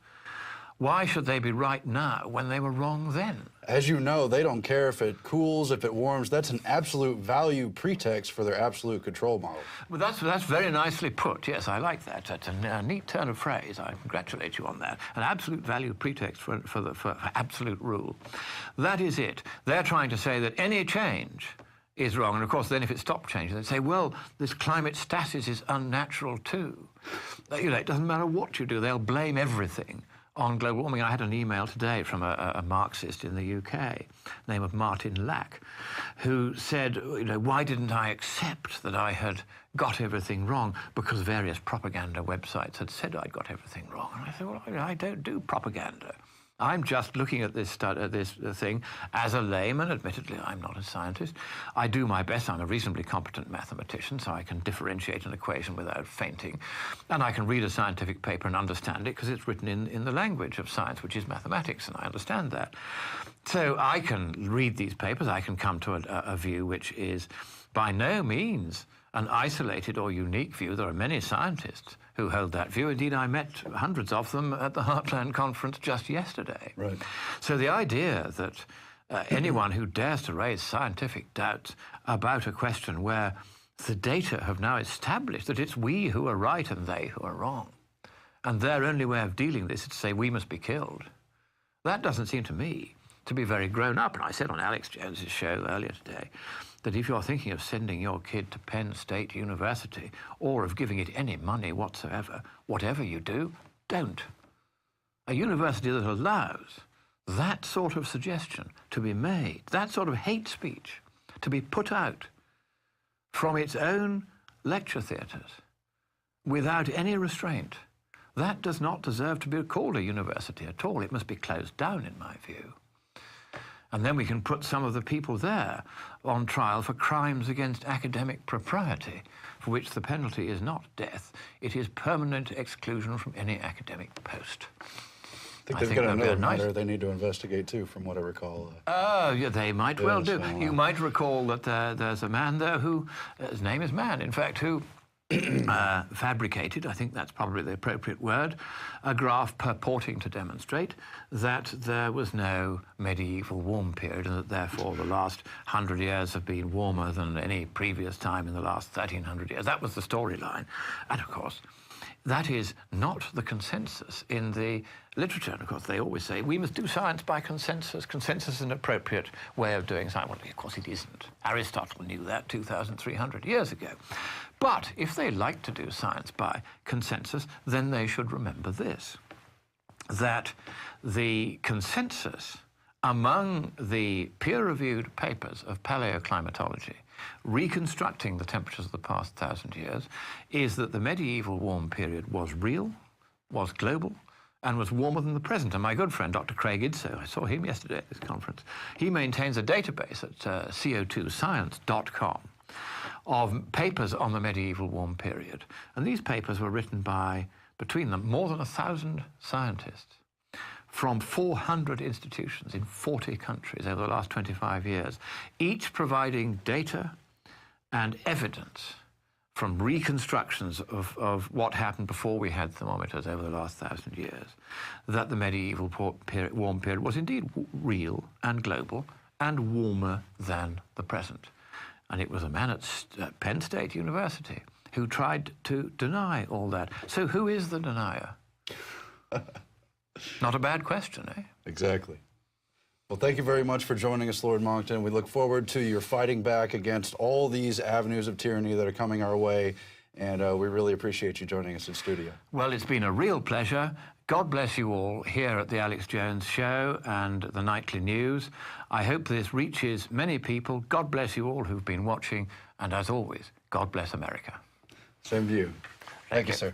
why should they be right now when they were wrong then? As you know, they don't care if it cools, if it warms. That's an absolute value pretext for their absolute control model. Well, that's very nicely put. Yes, I like that. That's a neat turn of phrase. I congratulate you on that. An absolute value pretext for absolute rule. That is it. They're trying to say that any change is wrong. And of course, then if it stopped changing, they'd say, well, this climate stasis is unnatural too. You know, it doesn't matter what you do. They'll blame everything on global warming. I had an email today from a Marxist in the UK, name of Martin Lack, who said, you know, why didn't I accept that I had got everything wrong? Because various propaganda websites had said I'd got everything wrong. And I said, well, I don't do propaganda. I'm just looking at this thing as a layman. Admittedly, I'm not a scientist. I do my best. I'm a reasonably competent mathematician, so I can differentiate an equation without fainting. And I can read a scientific paper and understand it because it's written in the language of science, which is mathematics, and I understand that. So I can read these papers. I can come to a view which is by no means an isolated or unique view. There are many scientists who hold that view. Indeed, I met hundreds of them at the Heartland Conference just yesterday. Right. So the idea that anyone who dares to raise scientific doubts about a question where the data have now established that it's we who are right and they who are wrong, and their only way of dealing with this is to say we must be killed, that doesn't seem to me to be very grown up. And I said on Alex Jones's show earlier today that if you're thinking of sending your kid to Penn State University or of giving it any money whatsoever, whatever you do, don't. A university that allows that sort of suggestion to be made, that sort of hate speech to be put out from its own lecture theatres without any restraint, that does not deserve to be called a university at all. It must be closed down, in my view. And then we can put some of the people there on trial for crimes against academic propriety, for which the penalty is not death. It is permanent exclusion from any academic post. I think they've got another matter they need to investigate, too, from what I recall. Oh, yeah, they might well do. You might recall that there's a man there who, his name is Man, in fact, who fabricated, I think that's probably the appropriate word, a graph purporting to demonstrate that there was no medieval warm period and that therefore the last 100 years have been warmer than any previous time in the last 1300 years. That was the storyline. And of course, that is not the consensus in the literature. And of course, they always say, we must do science by consensus. Consensus is an appropriate way of doing science. Well, of course it isn't. Aristotle knew that 2,300 years ago. But if they like to do science by consensus, then they should remember this, that the consensus among the peer-reviewed papers of paleoclimatology reconstructing the temperatures of the past 1,000 years is that the medieval warm period was real, was global, and was warmer than the present. And my good friend, Dr. Craig Idso, I saw him yesterday at this conference, he maintains a database at co2science.com of papers on the medieval warm period. And these papers were written by, between them, more than 1,000 scientists from 400 institutions in 40 countries over the last 25 years, each providing data and evidence from reconstructions of what happened before we had thermometers over the last 1,000 years, that the medieval warm period was indeed real and global and warmer than the present. And it was a man at Penn State University who tried to deny all that. So who is the denier? Not a bad question, eh? Exactly. Well, thank you very much for joining us, Lord Monckton. We look forward to your fighting back against all these avenues of tyranny that are coming our way, and we really appreciate you joining us in studio. Well, it's been a real pleasure. God bless you all here at the Alex Jones Show and the Nightly News. I hope this reaches many people. God bless you all who've been watching, and as always, God bless America. Same to you. Thank you, sir.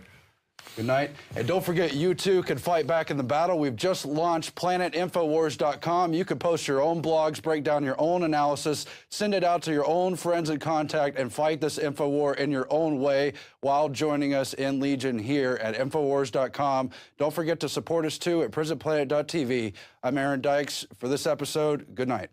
Good night. And don't forget, you too can fight back in the battle. We've just launched planetinfowars.com. You can post your own blogs, break down your own analysis, send it out to your own friends and contact, and fight this info war in your own way while joining us in Legion here at Infowars.com. Don't forget to support us too at PrisonPlanet.tv. I'm Aaron Dykes. For this episode, good night.